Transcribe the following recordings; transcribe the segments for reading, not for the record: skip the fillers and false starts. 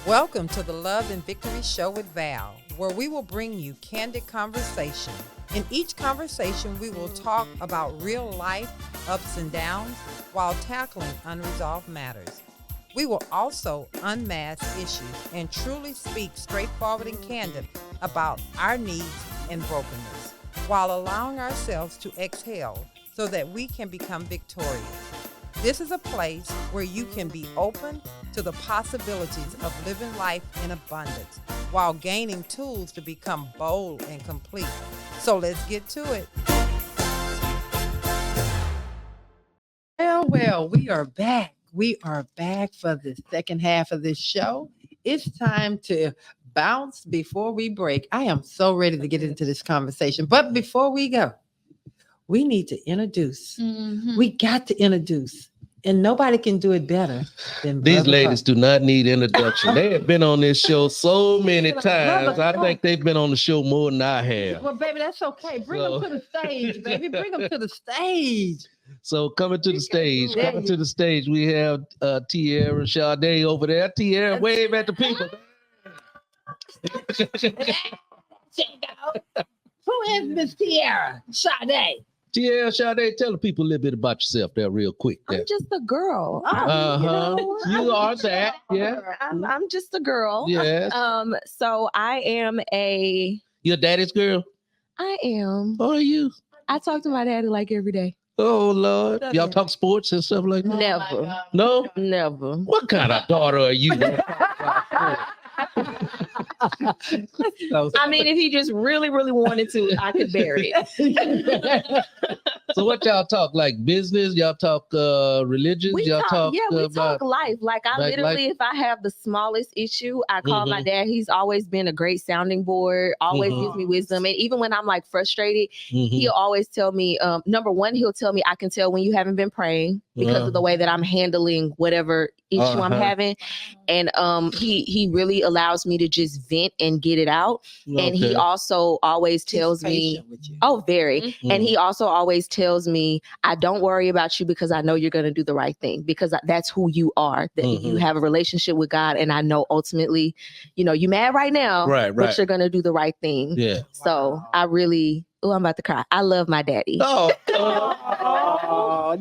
Welcome to the Love and Victory Show with Val, where we will bring you candid conversation. In each conversation, we will talk about real life ups and downs while tackling unresolved matters. We will also unmask issues and truly speak straightforward and candid about our needs and brokenness, while allowing ourselves to exhale so that we can become victorious. This is a place where you can be open to the possibilities of living life in abundance while gaining tools to become bold and complete. So let's get to it. Well, we are back. We are back for the second half of this show. It's time to bounce before we break. I am so ready to get into this conversation. But before we go, we need to introduce. We got to introduce. And nobody can do it better than these ladies do not need introduction. They have been on this show so many times. I think they've been on the show more than I have. Well, baby, that's okay. Bring them to the stage, baby. Bring them to the stage. So coming to the stage, we have Tierra, Sade over there. Tierra, wave at the people. Who is Miss Tierra? Sade. Tierra, Sade, tell the people a little bit about yourself there real quick. There. I'm just a girl. You are that, yeah. I'm just a girl. Yes. So I am Your daddy's girl? I am. Who are you? I talk to my daddy like every day. Oh, Lord. Y'all talk sports and stuff like that? Never. No? Never. What kind of daughter are you? I mean, if he just really, really wanted to, I could bear it. So what y'all talk? Like business? Y'all talk religion? We y'all talk about life. Like I literally, if I have the smallest issue, I call my dad. He's always been a great sounding board, always gives me wisdom. And even when I'm like frustrated, he'll always tell me, number one, he'll tell me I can tell when you haven't been praying because of the way that I'm handling whatever issue I'm having. And he really allows me to just vent and get it out. Okay. And he also always tells me, very. And he also always tells me, I don't worry about you because I know you're going to do the right thing because that's who you are, that you have a relationship with God. And I know ultimately, you're mad right now, but you're going to do the right thing. Yeah. So I really, I'm about to cry. I love my daddy. Oh,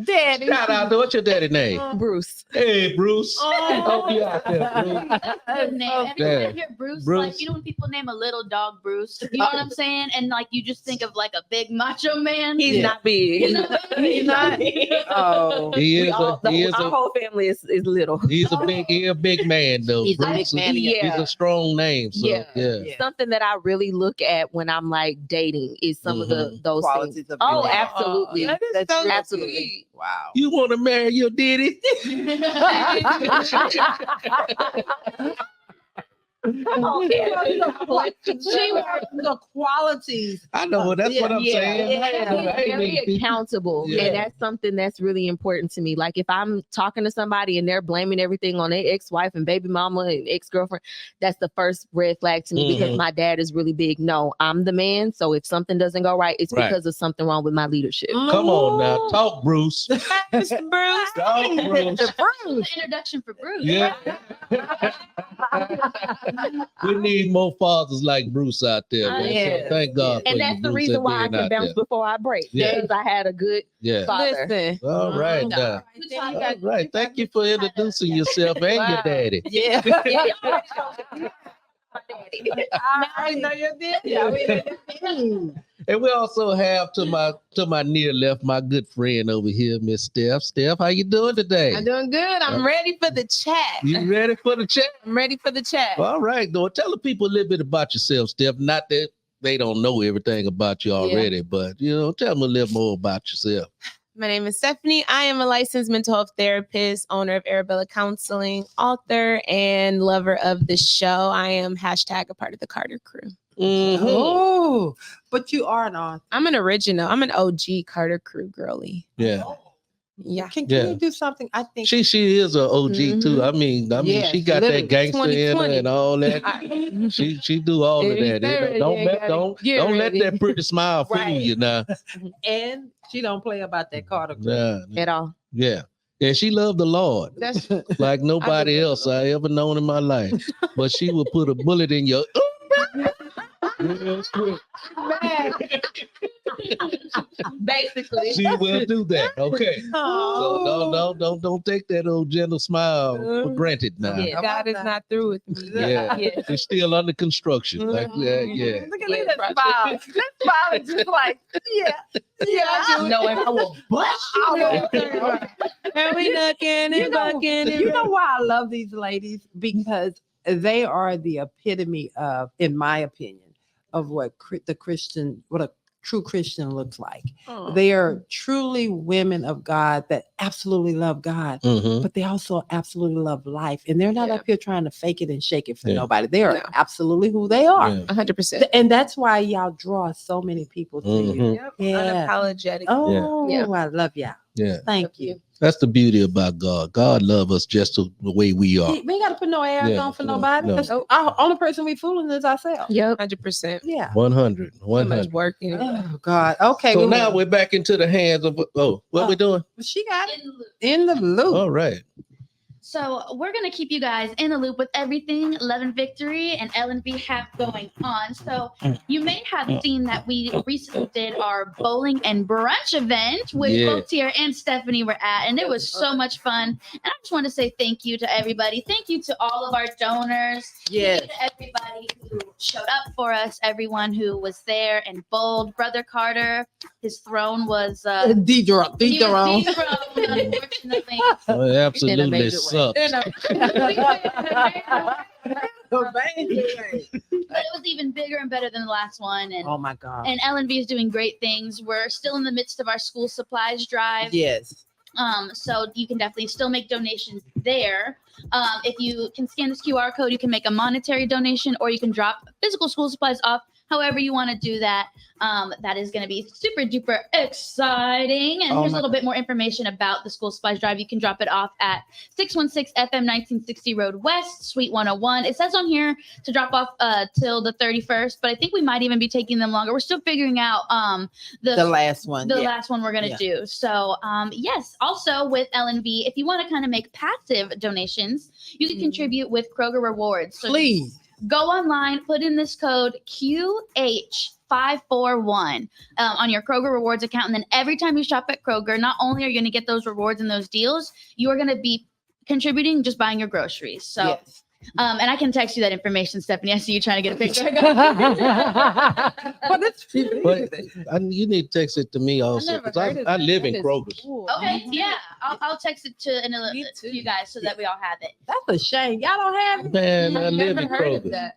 daddy. Shout out to what's your daddy name? Bruce. Hey, Bruce. Hope you out there, Bruce. Every time I hear Bruce, like, when people name a little dog Bruce, you know what I'm saying? And like, you just think of like a big macho man. He's not big. He's not. Oh, our whole family is little. He's a big man though. He's Bruce. a big man. He's a strong name. So, yeah. Something that I really look at when I'm like dating is some of those qualities things. Of Absolutely. That's so absolutely. Sweet. Wow. You want to marry your daddy? The qualities. I know that's what I'm saying. Very accountable, and that's something that's really important to me. Like if I'm talking to somebody and they're blaming everything on their ex-wife and baby mama and ex-girlfriend, that's the first red flag to me because my dad is really big. No, I'm the man. So if something doesn't go right, it's because of something wrong with my leadership. Come on now, talk, Bruce. Mr. Bruce. Talk, Bruce. The introduction for Bruce. Yeah. We need more fathers like Bruce out there. So thank God. And that's the reason why I can bounce before I break. Because I had a good father. Listen. All right. Now. All right. Thank you for introducing yourself and your daddy. Yeah. I know your daddy. And we also have to my near left, my good friend over here, Miss Steph. Steph, how you doing today? I'm doing good. I'm ready for the chat. You ready for the chat? I'm ready for the chat. All right, though. Tell the people a little bit about yourself, Steph. Not that they don't know everything about you already, but tell them a little more about yourself. My name is Stephanie. I am a licensed mental health therapist, owner of Arabella Counseling, author, and lover of the show. I am # a part of the Carter crew. Oh, but you are an author. I'm an original. I'm an OG Carter crew girly. Yeah. Yeah. Can you do something? I think she is an OG too. I mean, she got that gangster in her and all that. She do all of that. Don't let that pretty smile fool you now. And she don't play about that Carter crew at all. Yeah. And she loved the Lord. That's like nobody else I ever known in my life. But she would put a bullet in your basically. She will do that. Okay. So don't take that old gentle smile for granted now. Yeah, God is not through with me. Yeah. It's still under construction. Like that, yeah. Look at that smile. That smile is just like, yeah. Knowing I will bust you. And we looking and bucking. You know why I love these ladies? Because they are the epitome of, in my opinion, of what a true Christian looks like. They are truly women of God that absolutely love God, but they also absolutely love life. And they're not up here trying to fake it and shake it for nobody. They are absolutely who they are. 100%. And that's why y'all draw so many people to you. Unapologetic. Oh, I love y'all. Yeah. Thank you. That's the beauty about God. God loves us just the way we are. We ain't got to put no air on for nobody. No. Our only person we fooling is ourselves. Yep. 100%. Yeah. 100. Working. Oh God. Okay. So now we're back into the hands of what we doing? She got it in the loop. All right. So we're going to keep you guys in the loop with everything Love and Victory and L&V have going on. So you may have seen that we recently did our bowling and brunch event with both Tierra and Stephanie were at, and it was so much fun. And I just want to say thank you to everybody. Thank you to all of our donors. Yes. Thank you to everybody who showed up for us, everyone who was there and bowled. Brother Carter, his throne was dethroned. Unfortunately. Absolutely sucks. But it was even bigger and better than the last one. And oh my God. And L&V is doing great things. We're still in the midst of our school supplies drive. Yes. So you can definitely still make donations there. If you can scan this QR code, you can make a monetary donation, or you can drop physical school supplies off. However you want to do that, that is going to be super duper exciting. And here's a little bit more information about the school supplies drive. You can drop it off at 616 FM 1960 Road West, Suite 101. It says on here to drop off till the 31st, but I think we might even be taking them longer. We're still figuring out the last one. The last one we're going to do. So yes, also with L&V, if you want to kind of make passive donations, you can contribute with Kroger Rewards. So please. Go online, put in this code QH541 on your Kroger Rewards account. And then every time you shop at Kroger, not only are you going to get those rewards and those deals, you are going to be contributing just buying your groceries. So, yes. And I can text you that information, Stephanie. I see you trying to get a picture. You need to text it to me also, because I live in Kroger. Okay, yeah. I'll text it to you guys so that we all have it. That's a shame. Y'all don't have it? Man, I live in Kroger.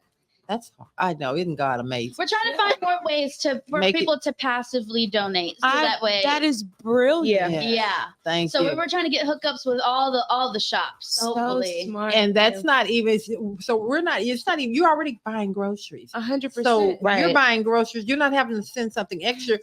That's I know, isn't God amazing? We're trying to find more ways for people to passively donate, so that way. That is brilliant. Yeah. Thank you. So we're trying to get hookups with all the shops, hopefully. Smart. And that's not even. So we're not. It's not even. You're already buying groceries. 100%. So you're buying groceries. You're not having to send something extra.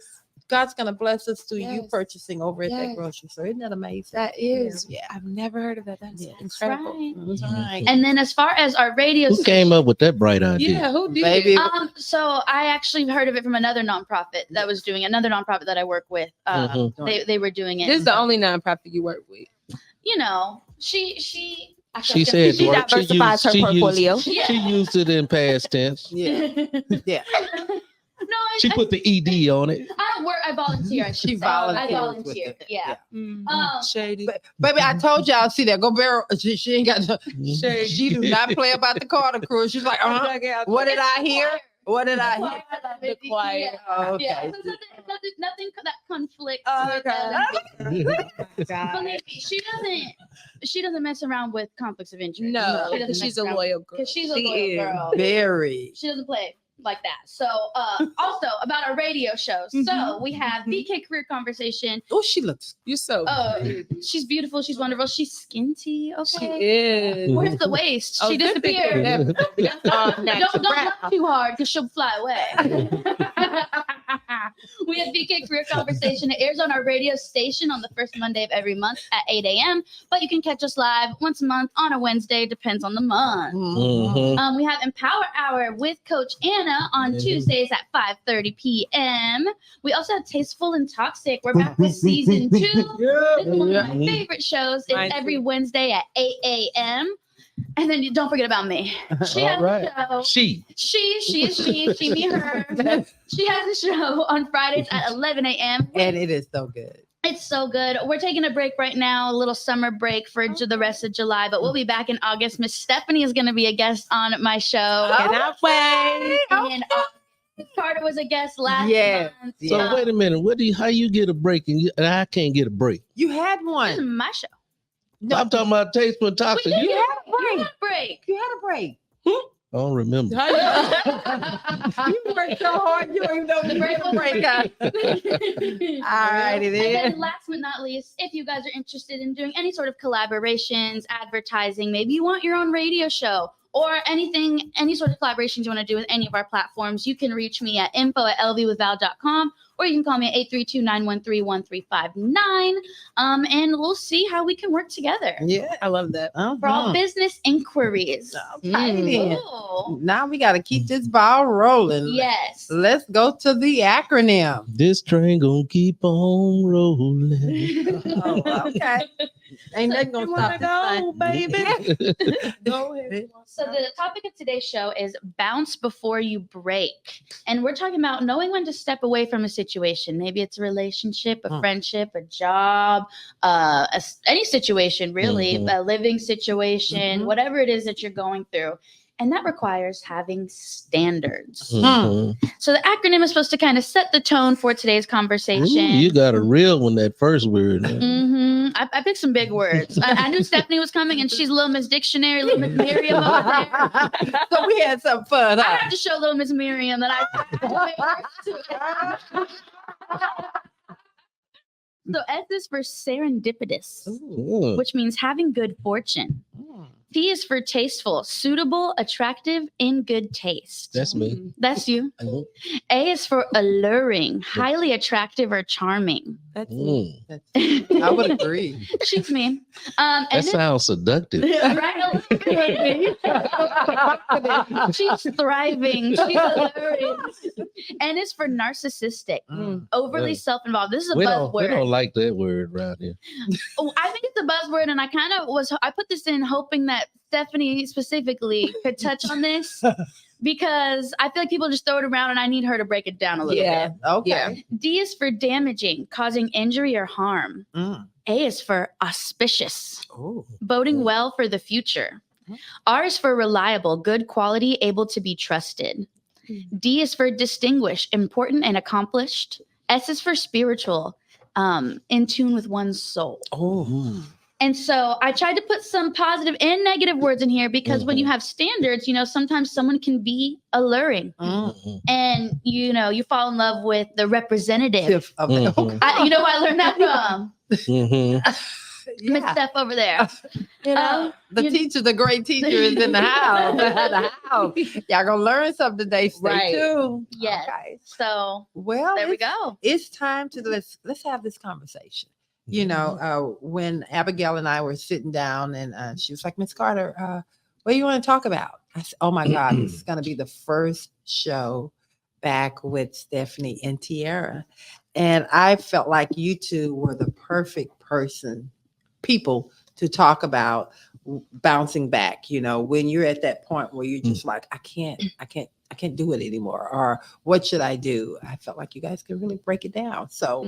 God's going to bless us through you purchasing over at that grocery store. Isn't that amazing? That is. Yeah. I've never heard of that. That's incredible. Right. Right. And then as far as our radio who came up with that bright idea? Yeah, who did? Baby. So I actually heard of it from another nonprofit that was doing another nonprofit that I work with. They were doing it. This is the only nonprofit you work with. You know, she said she diversifies her portfolio. She used it in past tense. Yeah. No, she put the ED on it. I volunteer. She volunteers. I volunteer. Yeah. Shady. Baby, I told y'all. See that? Go Burrel. She ain't got no. She do not play about the Carter crew. She's like, what did I hear? What did I hear? The choir. Oh, okay. Yeah. So nothing that conflicts. Believe me, she doesn't mess around with conflicts of interest. No, she's a loyal girl. Because she's a loyal girl. Very. She doesn't play like that. So also about our radio shows. So we have BK Career Conversation. Oh, she looks. You're so she's beautiful. She's wonderful. She's skinty. Okay. She is. Where's the waist? She disappeared. Don't laugh too hard because she'll fly away. We have BK Career Conversation. It airs on our radio station on the first Monday of every month at 8 a.m. But you can catch us live once a month on a Wednesday, depends on the month. Mm-hmm. We have Empower Hour with Coach Anna on Tuesdays at 5:30 p.m. We also have Tasteful and Toxic. We're back with season 2. This is one of my favorite shows. It's every Wednesday at 8 a.m. And then don't forget about me. She has a show. She, me, her. She has a show on Fridays at 11 a.m. And it is so good. It's so good. We're taking a break right now, a little summer break for the rest of July, but we'll be back in August. Miss Stephanie is going to be a guest on my show. Cannot wait. And Carter was a guest last month. So wait a minute. How you get a break and I can't get a break? You had one. This is my show. No. I'm talking about Tasteful and Toxic. You had a break. You had a break. I don't remember. You worked so hard, you don't even know the break. All right, it is. And then last but not least, if you guys are interested in doing any sort of collaborations, advertising, maybe you want your own radio show or anything, any sort of collaborations you want to do with any of our platforms, you can reach me at info@lvwithval.com, or you can call me at 832-913-1359. And we'll see how we can work together. Yeah, I love that. For all business inquiries. Now we got to keep this ball rolling. Yes. Let's go to the acronym. This train gonna keep on rolling. Okay. Ain't nothing gonna stop this, baby. Go ahead. So the topic of today's show is bounce before you break. And we're talking about knowing when to step away from a situation. Maybe it's a relationship, a friendship, a job, any situation, really, a living situation, whatever it is that you're going through. And that requires having standards. So the acronym is supposed to kind of set the tone for today's conversation. You got a real one, that first word. I picked some big words. I knew Stephanie was coming, and she's Little Miss Dictionary, Little Miss Miriam over there. So we had some fun. I have to show Little Miss Miriam that So S is for serendipitous, which means having good fortune. T is for tasteful, suitable, attractive, in good taste. That's me. That's you. A is for alluring, highly attractive or charming. That's me. I would agree. She's me. That sounds seductive. Right? She's thriving. She's alluring. N is for narcissistic, overly self-involved. This is a buzzword. We don't like that word around here. I think it's a buzzword, and I put this in hoping that Stephanie specifically could touch on this because I feel like people just throw it around and I need her to break it down a little bit. Okay. Yeah. D is for damaging, causing injury or harm. A is for auspicious, boding well for the future. R is for reliable, good quality, able to be trusted. D is for distinguished, important and accomplished. S is for spiritual, in tune with one's soul. And so I tried to put some positive and negative words in here because when you have standards, sometimes someone can be alluring and, you fall in love with the representative. Of the, you know where I learned that from? Miss Steph over there. The teacher, the great teacher is in the house. Y'all gonna learn something today. Stay tuned. Yes. Okay. So there we go. It's time to let's have this conversation. When Abigail and I were sitting down and she was like, Miss Carter, what do you want to talk about? I said, oh my God, this is going to be the first show back with Stephanie and Tierra. And I felt like you two were the perfect people to talk about bouncing back, when you're at that point where you're just like, I can't do it anymore. Or what should I do? I felt like you guys could really break it down. So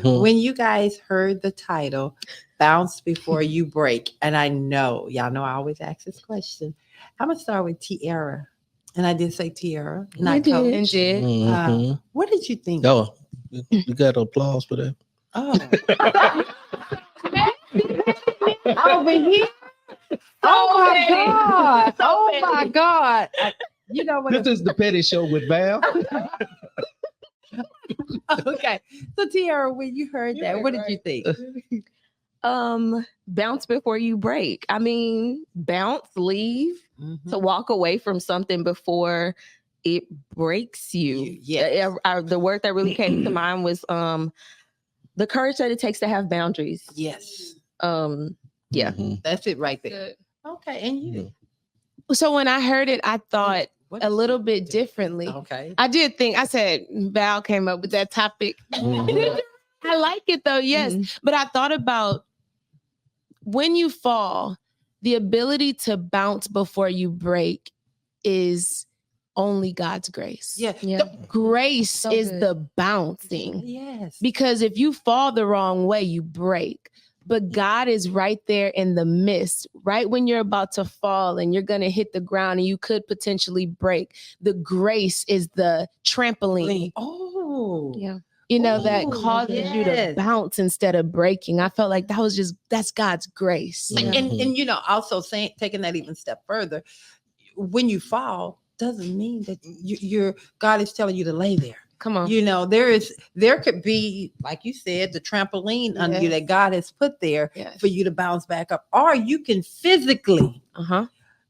when you guys heard the title, Bounce Before You Break, and y'all know I always ask this question. I'm going to start with Tierra. And I did say Tierra, not Coach. What did you think? Oh, you got applause for that? Oh. Over here. Oh my God. Oh my God. You know what? This is the Petty Show with Val. Okay. So Tierra, when you heard that, what did you think? Bounce before you break. I mean, bounce, leave, to walk away from something before it breaks you. Yes. The word that really came to mind was the courage that it takes to have boundaries. Yes. Yeah. That's it right there. Good. Okay, and you? So when I heard it, I thought What a is little it? bit differently. Okay. I did think, I said, Val came up with that topic. I like it though, yes. But I thought about when you fall, the ability to bounce before you break is only God's grace. Yeah. Grace So is good. the bouncing. Yes. Because if you fall the wrong way, you break. But God is right there in the midst, right when you're about to fall and you're going to hit the ground and you could potentially break. The grace is the trampoline. Oh. Yeah. You know, that causes you to yes. bounce instead of breaking. I felt like that's God's grace. And you know, also taking that even step further, when you fall doesn't mean that you're God is telling you to lay there. Come on. You know, there could be, like you said, the trampoline under you that God has put there for you to bounce back up, or you can physically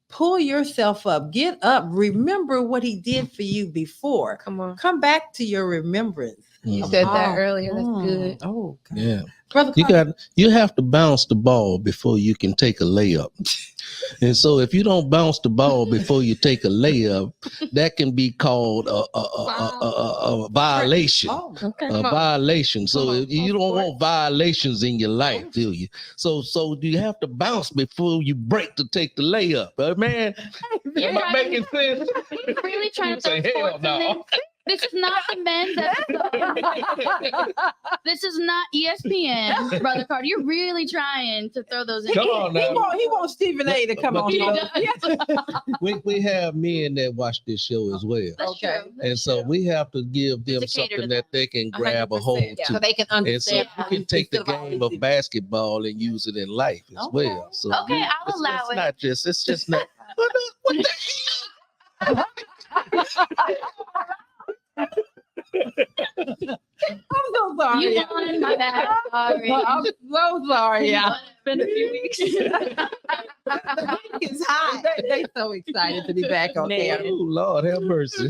pull yourself up, get up, remember what he did for you before. Come back to your remembrance. You said that earlier. That's good. Oh, God. Yeah. Brother You have to bounce the ball before you can take a layup. And so if you don't bounce the ball before you take a layup, that can be called a violation. A violation. So you don't want violations in your life, do you? So do you have to bounce before you break to take the layup? Man, am I making sense? He's really trying to say hell no. This is not the men's episode. This is not ESPN, Brother Carter. You're really trying to throw those in. Come on now. He wants Stephen A to come on. We have men that watch this show as well. That's true. And so we have to give them something that they can grab a hold to. So they can understand. And so you can take the game of basketball and use it in life as well. So okay, I'll allow it. It's just not. What the hell? I'm so sorry. You won, my bad. Sorry. I'm so sorry. Yeah. It's been a few weeks. It's hot. They so excited to be back on there. Oh, Lord, have mercy.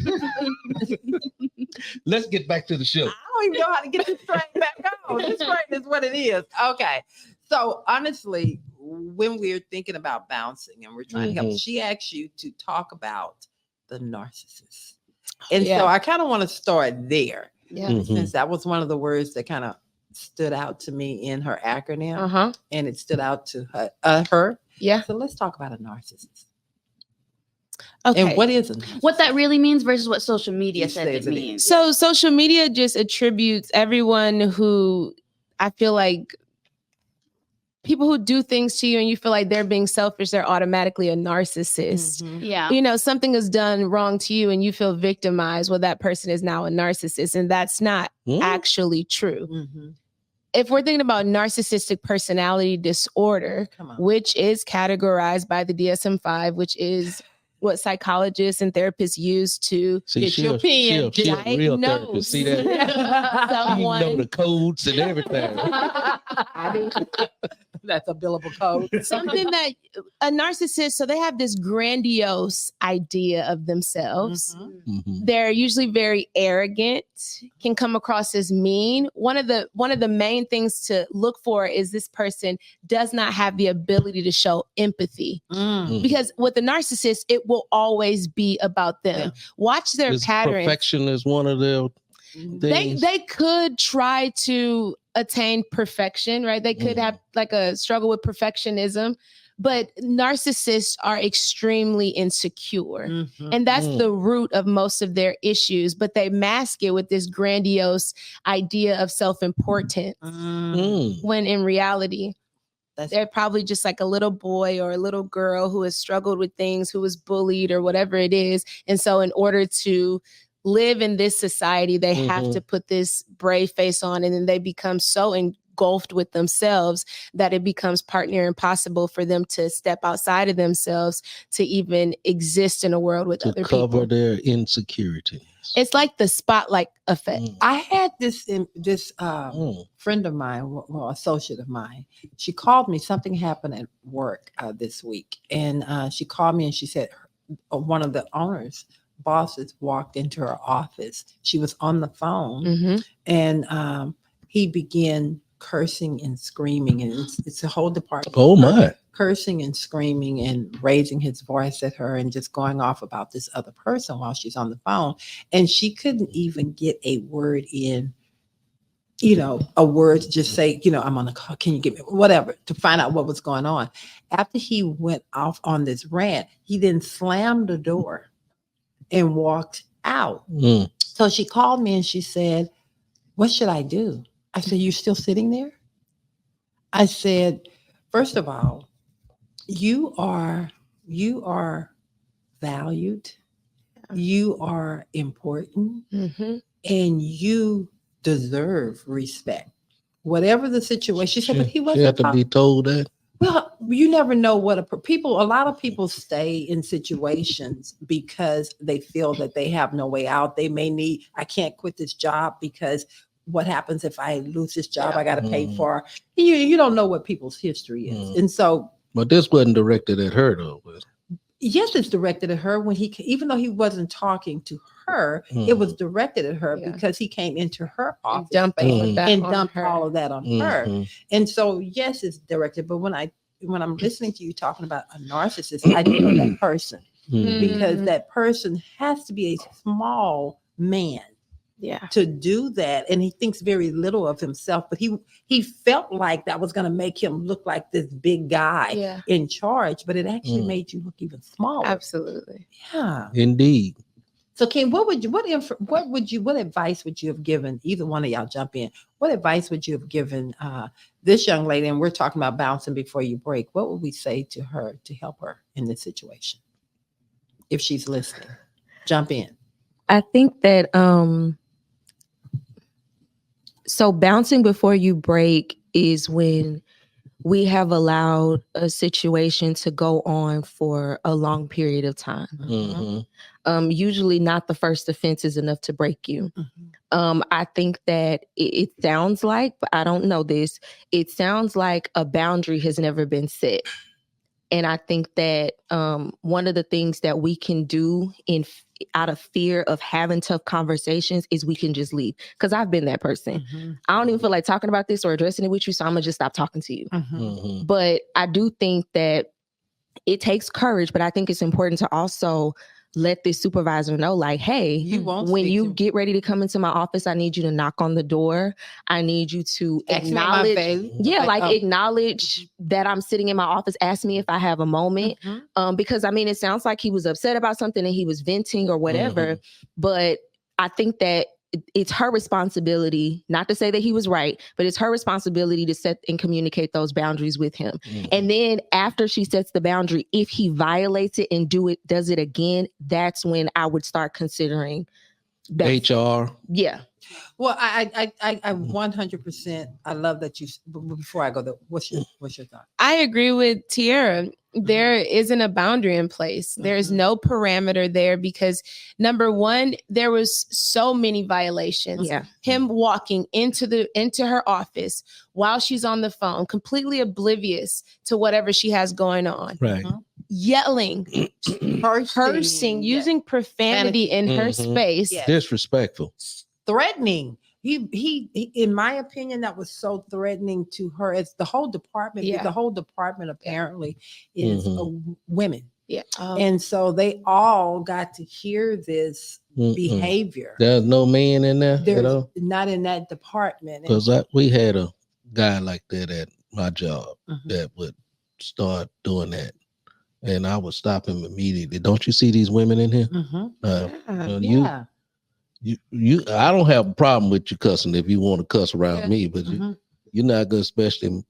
Let's get back to the show. I don't even know how to get this train back on. This train is what it is. Okay. So honestly, when we're thinking about bouncing and we're trying to help, she asked you to talk about the narcissist. And so I kind of want to start there. Yeah. Since that was one of the words that kind of stood out to me in her acronym. And it stood out to her. Yeah. So let's talk about a narcissist. Okay. And what is a narcissist? What that really means versus what social media says it means. So social media just attributes everyone who, I feel like, people who do things to you and you feel like they're being selfish, they're automatically a narcissist. Yeah. You know, something is done wrong to you and you feel victimized. Well, that person is now a narcissist. And that's not actually true. If we're thinking about narcissistic personality disorder, which is categorized by the DSM-5, which is what psychologists and therapists use to get your pen diagnosed. See that? Someone. You know the codes and everything. That's a billable code. Something that a narcissist, so they have this grandiose idea of themselves. They're usually very arrogant, can come across as mean. One of the main things to look for is this person does not have the ability to show empathy. Because with a narcissist, it will always be about them. Watch their patterns. Perfection is one of their things. They could try to attain perfection, right? They could have like a struggle with perfectionism, but narcissists are extremely insecure. And that's the root of most of their issues, but they mask it with this grandiose idea of self-importance when in reality, they're probably just like a little boy or a little girl who has struggled with things, who was bullied or whatever it is. And so in order to live in this society, they have to put this brave face on, and then they become so engulfed with themselves that it becomes partly impossible for them to step outside of themselves to even exist in a world with other people. To cover their insecurities. It's like the spotlight effect. I had this friend of mine, well, associate of mine. She called me. Something happened at work this week, and she called me and she said one of the owners bosses walked into her office. She was on the phone, Mm-hmm. and he began cursing and screaming, and it's a whole department. Oh my. Cursing and screaming and raising his voice at her and just going off about this other person while she's on the phone. And she couldn't even get a word in, a word to just say, I'm on the call. Can you give me whatever to find out what was going on? After he went off on this rant, he then slammed the door and walked out. Mm. So she called me and she said, "What should I do?" I said, "You're still sitting there?" I said, "First of all, you are valued, you are important, Mm-hmm. and you deserve respect. Whatever the situation." She said, "But he She wasn't." had to be told that. Well, you never know what a lot of people stay in situations because they feel that they have no way out. They may I can't quit this job because what happens if I lose this job? I got to pay for. You don't know what people's history is, and so. But this wasn't directed at her though. Yes, it's directed at her when even though he wasn't talking to her, it was directed at her because he came into her office Dumped dumped all of that on her. Mm-hmm. And so, yes, it's directed. But when I'm listening to you talking about a narcissist, I think of that person because that person has to be a small man. Yeah. To do that, and he thinks very little of himself, but he felt like that was going to make him look like this big guy in charge, but it actually made you look even smaller. Absolutely. Yeah, indeed. So Ken, what advice would you have given? Either one of y'all jump in. What advice would you have given this young lady? And we're talking about bouncing before you break. What would we say to her to help her in this situation if she's listening? Jump in. I think that so bouncing before you break is when we have allowed a situation to go on for a long period of time. Mm-hmm. Usually not the first offense is enough to break you. I think that it sounds like, but I don't know this, it sounds like a boundary has never been set. And I think that one of the things that we can do out of fear of having tough conversations is we can just leave. Because I've been that person. I don't even feel like talking about this or addressing it with you, so I'm going to just stop talking to you. But I do think that it takes courage, but I think it's important to also let this supervisor know, like, hey, when you get ready to come into my office, I need you to knock on the door. I need you to acknowledge, acknowledge that I'm sitting in my office. Ask me if I have a moment. Because I mean, it sounds like he was upset about something and he was venting or whatever. But I think that it's her responsibility, not to say that he was right, but it's her responsibility to set and communicate those boundaries with him. And then after she sets the boundary, if he violates it and does it again, that's when I would start considering HR. Yeah. Well, I 100%. I love that you. Before I go there, what's your thought? I agree with Tierra. There isn't a boundary in place. There's no parameter there because number one, there was so many violations. Yeah. Him walking into her office while she's on the phone, completely oblivious to whatever she has going on. Right. Yelling, cursing, using profanity in her space. Yes. Disrespectful. Threatening. He, in my opinion, that was so threatening to her. It's the whole department. Yeah. The whole department apparently is women. Yeah. And so they all got to hear this behavior. There's no man in there There's at all? not in that department. Because we had a guy like that at my job that would start doing that. And I would stop him immediately. Don't you see these women in here? You I don't have a problem with you cussing if you want to cuss around me, but you're not good, especially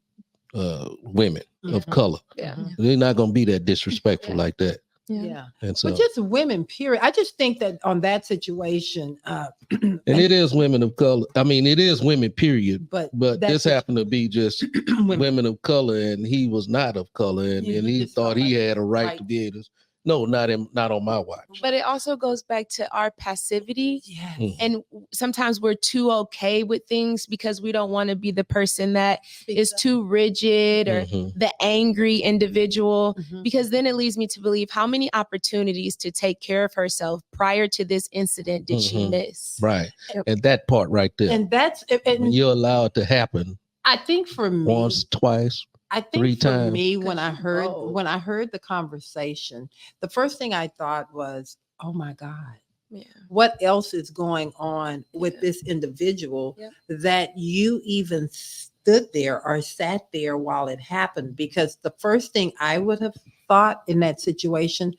women of color. They're not going to be that disrespectful like that. Yeah. And so, but just women, period. I just think that on that situation, and it is women of color. I mean, it is women, period. But this happened to be just women of color, and he was not of color, and he thought he had a right to be able to No, not on my watch. But it also goes back to our passivity. Yes. Mm. And sometimes we're too okay with things because we don't want to be the person that is too rigid or Mhm. the angry individual. Mhm. Because then it leads me to believe how many opportunities to take care of herself prior to this incident did she Mhm. miss? Right. Yep. And that part right there. And that's When and you allow it to happen I think for me, once, twice, I think 3 for times. me, when I Control. heard the conversation, the first thing I thought was, "Oh my God, Yeah. what else is going on with Yeah. this individual Yep. that you even stood there or sat there while it happened?" Because the first thing I would have thought in that situation,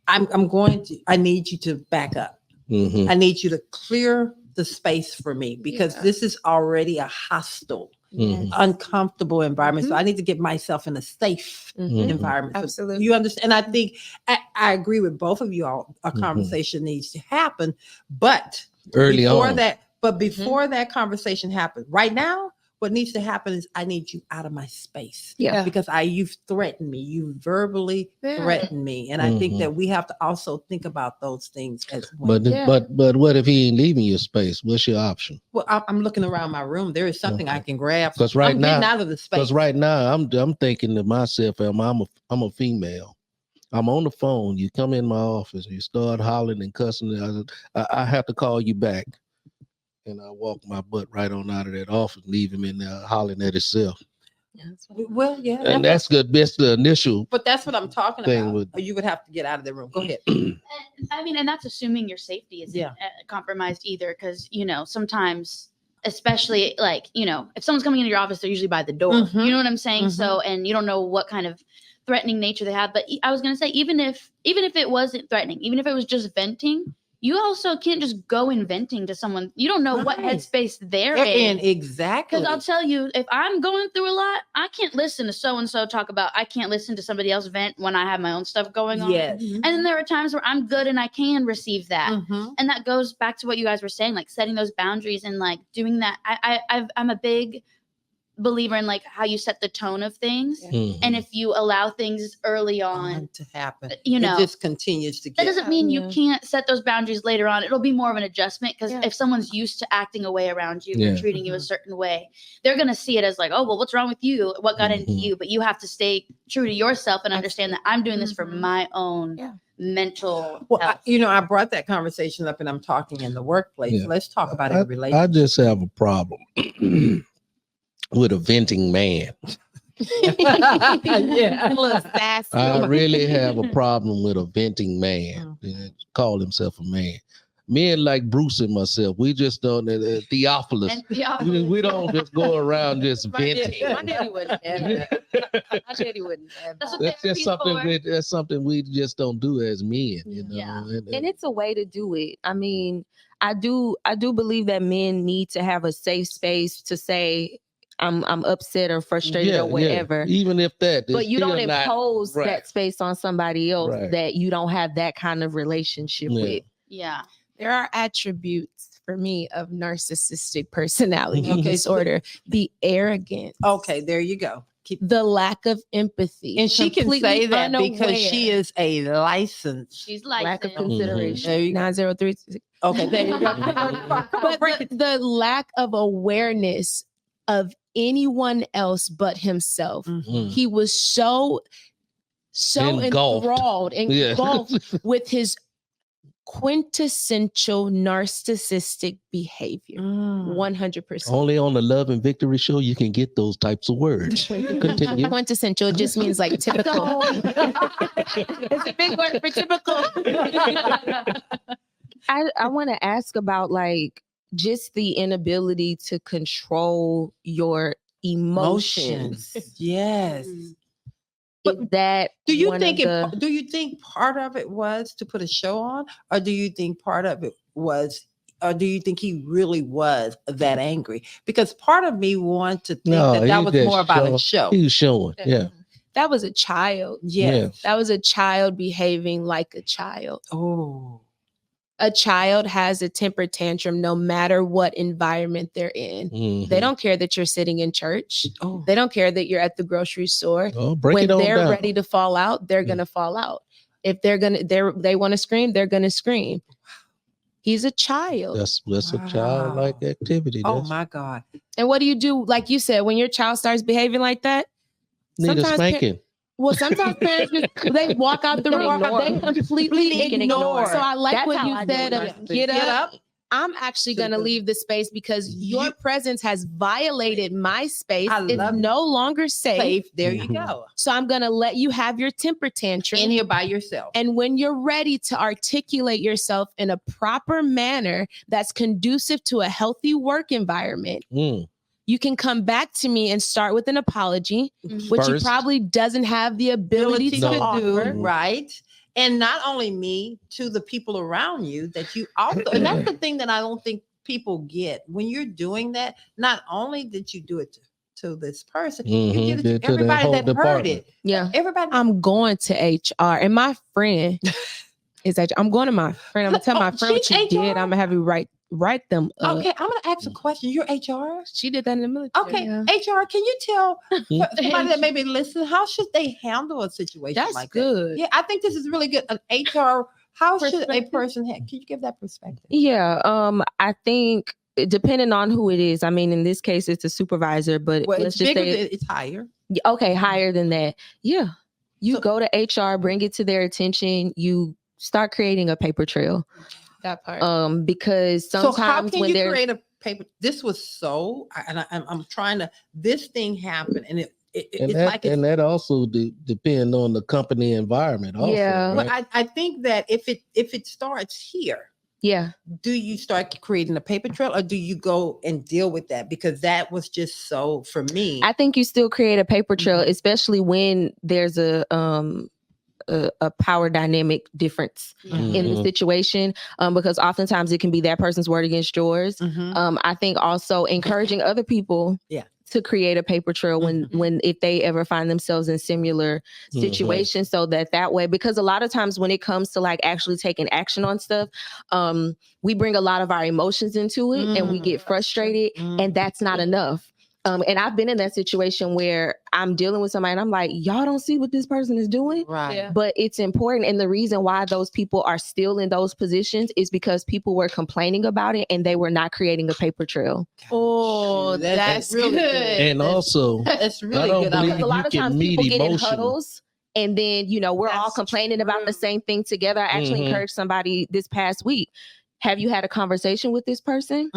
I need you to back up. Mhm. I need you to clear the space for me because Yeah. this is already a hostile, Mhm. uncomfortable environment. So I need to get myself in a safe Mhm. environment. So Absolutely. you understand? And I think I agree with both of you all. A conversation needs to happen, but Early before on. that, before that conversation happens, right now, what needs to happen is I need you out of my space. Yeah. Because you've threatened me. You verbally threatened me. And I think Mhm. that we have to also think about those things as well. But what if he ain't leaving your space? What's your option? Well, I'm looking around my room. There is something I can grab. 'Cause right I'm getting now- out of the space. Because right now I'm thinking to myself, I'm a female. I'm on the phone. You come in my office. You start hollering and cussing. I have to call you back. And I walk my butt right on out of that office, leave him in there hollering at himself. Well, yeah. And that's good. That's the initial. But that's what I'm talking thing about. with- Or you would have to get out of the room. Go ahead. I mean, and that's assuming your safety isn't Yeah. compromised either, because sometimes, especially like if someone's coming into your office, they're usually by the door. Mhm. You know what I'm saying? So, and you don't know what kind of threatening nature they have. But I was gonna say, even if it wasn't threatening, even if it was just venting, you also can't just go in venting to someone. You don't know what Right. headspace they're And in. exactly. Because I'll tell you, if I'm going through a lot, I can't listen to so and so talk about. I can't listen to somebody else vent when I have my own stuff going on. Yes. And then there are times where I'm good and I can receive that. Mhm. And that goes back to what you guys were saying, like setting those boundaries and like doing that. I'm a big believer in like how you set the tone of things. Mhm. And if you allow things early on, To happen. you know, it just continues to that get. doesn't mean Yeah. you can't set those boundaries later on. It'll be more of an adjustment because Yeah. if someone's used to acting a way around you Yeah. and treating you a certain way, they're going to see it as like, oh, well, what's wrong with you? What got into Mhm. you? But you have to stay true to yourself and understand that I'm doing this for my own Yeah. mental Well, health. I brought that conversation up and I'm talking in the workplace. Yeah. Let's talk about it in I relationship. just have a problem with a venting man. Yeah. A little sassy. I really have a problem with a venting man. Call himself a man. Men like Bruce and myself, we just don't. Theophilus. And yeah, We don't just go around just venting. My daddy wouldn't have that. My daddy wouldn't have That's that. what That's just therapy's something. for. That's something we just don't do as men. You know. Yeah. And it's a way to do it. I mean, I do believe that men need to have a safe space to say I'm upset or frustrated or whatever. Even if that, But you don't still not- impose right. that space on somebody else Right. that you don't have that kind of relationship Yeah. with. Yeah. There are attributes for me of narcissistic personality Okay, disorder. The arrogance. Okay, there you go. The lack of empathy. And she can completely say that because she unaware. is a licensed. She's Lack of licensed. consideration. There you go. 903. Okay, there you go. But the lack of awareness of anyone else but himself. Mm. He was so Engulfed. engulfed with his quintessential narcissistic behavior. 100%. Only on the Love and Victory show you can get those types of words. Continue. Quintessential just means like typical. It's a big word for typical. I want to ask about like just the inability to control your emotions. Yes. Is that Do you one think of the- do you think part of it was to put a show on, or do you think part of it was, or do you think he really was that angry? Because part of me wants to think that he was just more about a show. He was showing. Yeah. That was a child. Yes. That was a child behaving like a child. Oh. a child has a temper tantrum no matter what environment they're in. Mhm. They don't care that you're sitting in church. Oh. They don't care that you're at the grocery store. Oh, break When it on they're down. ready to fall out, they're Mm. gonna fall out. If they want to scream, they're gonna scream. He's a child. That's a Wow. childlike activity. Oh That's my God. And what do you do? Like you said, when your child starts behaving like that, need a sometimes spanking. well, sometimes parents just they walk out the They room. ignore. They completely They can ignore. ignore. So I like That's what how you I do said it. of get up. I'm actually To going to the- leave the space because your You- presence has violated my space. I It's love it. no longer safe. Safe. There you Mhm. go. So I'm going to let you have your temper tantrum. In here by yourself. And when you're ready to articulate yourself in a proper manner that's conducive to a healthy work environment, Mm. you can come back to me and start with an apology, Mhm. which he First. probably doesn't have the ability to No. offer. right? And not only me, to the people around you that you also, and that's the thing that I don't think people get when you're doing that. Not only did you do it to this person, Mhm. you did it Did to to the everybody whole that heard department. it. Yeah. Everybody. I'm going to HR, and my friend is HR. I'm going to my friend. I'm gonna tell my Oh, friend what you she's did. HR? I'm gonna have you write them up. Okay, I'm gonna ask a question. You're HR. She did that in the military. Okay, Yeah. HR. Can you tell Mhm. somebody that maybe listen how should they handle a situation That's like good. that? Yeah, I think this is really good. An HR. How should a Perspective. person? Can you give that perspective? Yeah. I think depending on who it is. I mean, in this case, it's a supervisor, but Well, let's it's just bigger. say It's higher. okay, higher than that. Yeah. You So- go to HR, bring it to their attention. You start creating a paper trail. That part. Because So how sometimes can when you there's create a paper? This was so, I'm trying to. This thing happened, and And it's that like it's, and that also depend on the company environment. Also, Yeah. but right? I think that if it starts here, yeah. do you start creating a paper trail, or do you go and deal with that? Because that was just so for me. I think you still create a paper trail, Mhm. especially when there's a power dynamic difference in the Mhm. situation, because oftentimes it can be that person's word against yours. Mhm. I think also encouraging other people Yeah. to create a paper trail Mhm. when if they ever find themselves in similar Mhm. situations, so that way, because a lot of times when it comes to like actually taking action on stuff, we bring a lot of our emotions into it and we get frustrated, and that's not enough. And I've been in that situation where I'm dealing with somebody and I'm like, y'all don't see what this person is doing. Right. Yeah. But it's important. And the reason why those people are still in those positions is because people were complaining about it and they were not creating a paper trail. Oh, that's really good. And That's- also, That's really don't good. believe Because a lot you of can times meet people get in emotion. huddles and then, we're all That's complaining about the true. same thing together. I actually Mhm. encouraged somebody this past week. Have you had a conversation with this person?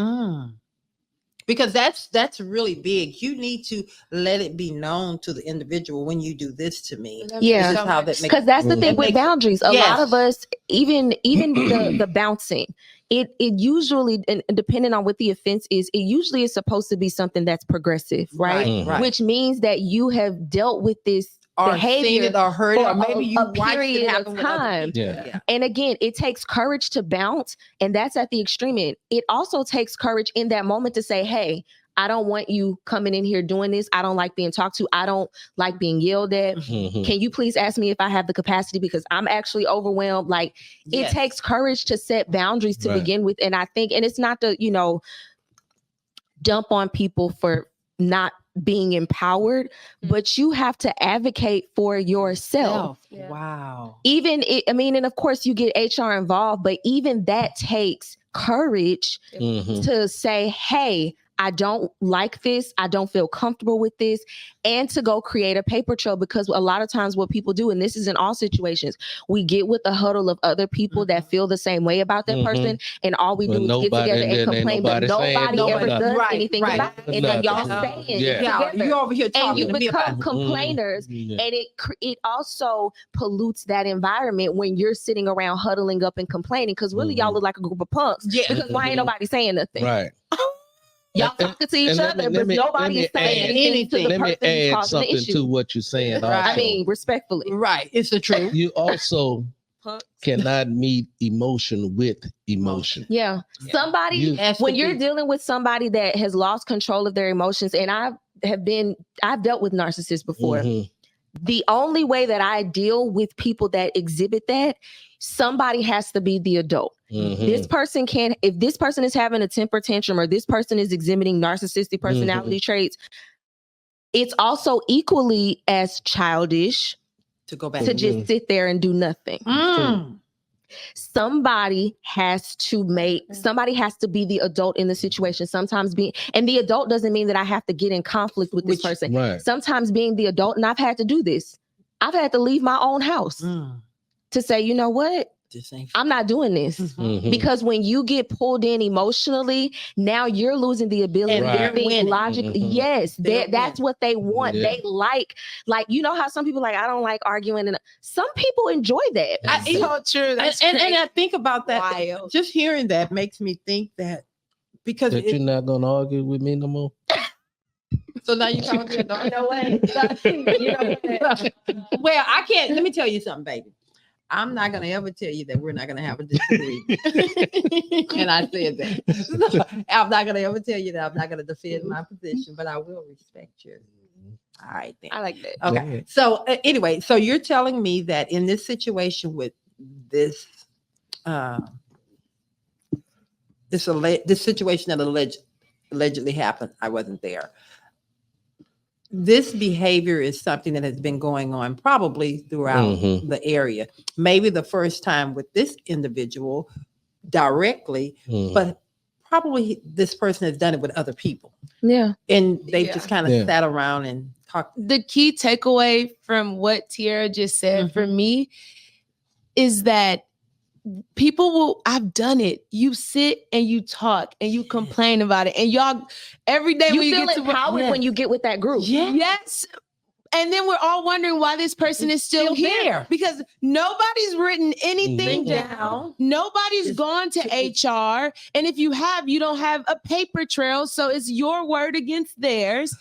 Because that's really big. You need to let it be known to the individual when you do this to me. Yeah. This is how that makes Because that's the Mhm. thing It with makes- boundaries. A Yes. lot of us, even the bouncing, it usually, and depending on what the offense is, it usually is supposed to be something that's progressive, right? Mhm. Right. Which means that you have dealt with this or behavior seen it or heard it, for or maybe you a watched period it of happen with other time. people. Yeah. And again, it takes courage to bounce, and that's at the extreme end. It also takes courage in that moment to say, hey, I don't want you coming in here doing this. I don't like being talked to. I don't like being yelled at. Mhm. Can you please ask me if I have the capacity, because I'm actually overwhelmed? Like, Yes. it takes courage to set boundaries to Right. begin with. And I think, and it's not to, dump on people for not being empowered, but you have to advocate for yourself. Yeah. Wow. And of course you get HR involved, but even that takes courage Mhm. to say, hey, I don't like this. I don't feel comfortable with this. And to go create a paper trail, because a lot of times what people do, and this is in all situations, we get with the huddle of other people that feel the same way about that Mhm. person. And all we But do is get nobody- together and and then ain't complain, but nobody saying nobody ever nothing. does Right, anything right. about it. And Nothing. y'all Nothing. staying Yeah. Yeah, together. you over here And talking you to me about become complainers. Mhm. And it also pollutes that environment when you're sitting around huddling up and complaining, because really y'all Mhm. look like a group of punks. Yeah. Because why ain't nobody saying nothing? Right. Y'all And- talking to each and let other, me- but let nobody me is saying add- anything to the Let me person who's add causing the something issue. to what you're saying. Right. I Also. mean, respectfully. Right. It's the truth. You also cannot meet emotion with emotion. Yeah. Yeah. Somebody, You- Has when to you're be- dealing with somebody that has lost control of their emotions, and I've dealt with narcissists before. Mhm. The only way that I deal with people that exhibit that, somebody has to be the adult. This person can't, if this person is having a temper tantrum or this person is exhibiting narcissistic personality traits, it's also equally as childish to go back to just sit there and do nothing. Somebody has to be the adult in the situation. Sometimes and the adult doesn't mean that I have to get in conflict with this person. Right. Sometimes being the adult, and I've had to do this, I've had to leave my own house to say, you know what? I'm not doing this. Because when you get pulled in emotionally, now you're losing the ability to think logically. Yes, that's what they want. They like, you know how some people like, I don't like arguing, and some people enjoy that. True. And I think about that. Wild. Just hearing that makes me think that because you're not gonna argue with me no more. So now you talking to your daughter? Well, I can't. Let me tell you something, baby. I'm not going to ever tell you that we're not going to have a disagreement. And I said that. So, I'm not going to ever tell you that I'm not going to defend my position, but I will respect yours. All right, then. I like that. Okay. So anyway, so you're telling me that in this situation with this, this situation that allegedly happened, I wasn't there. This behavior is something that has been going on probably throughout the area. Maybe the first time with this individual directly, but probably this person has done it with other people. Yeah. And they've just kind of sat around and talked. The key takeaway from what Tierra just said for me is that I've done it. You sit and you talk and you complain about it. And y'all, every day you when you feel get empowered when you get with that group. Yes. And then we're all wondering why this person is still here. Because nobody's written anything down. Nobody's gone to HR. And if you have, you don't have a paper trail. So it's your word against theirs.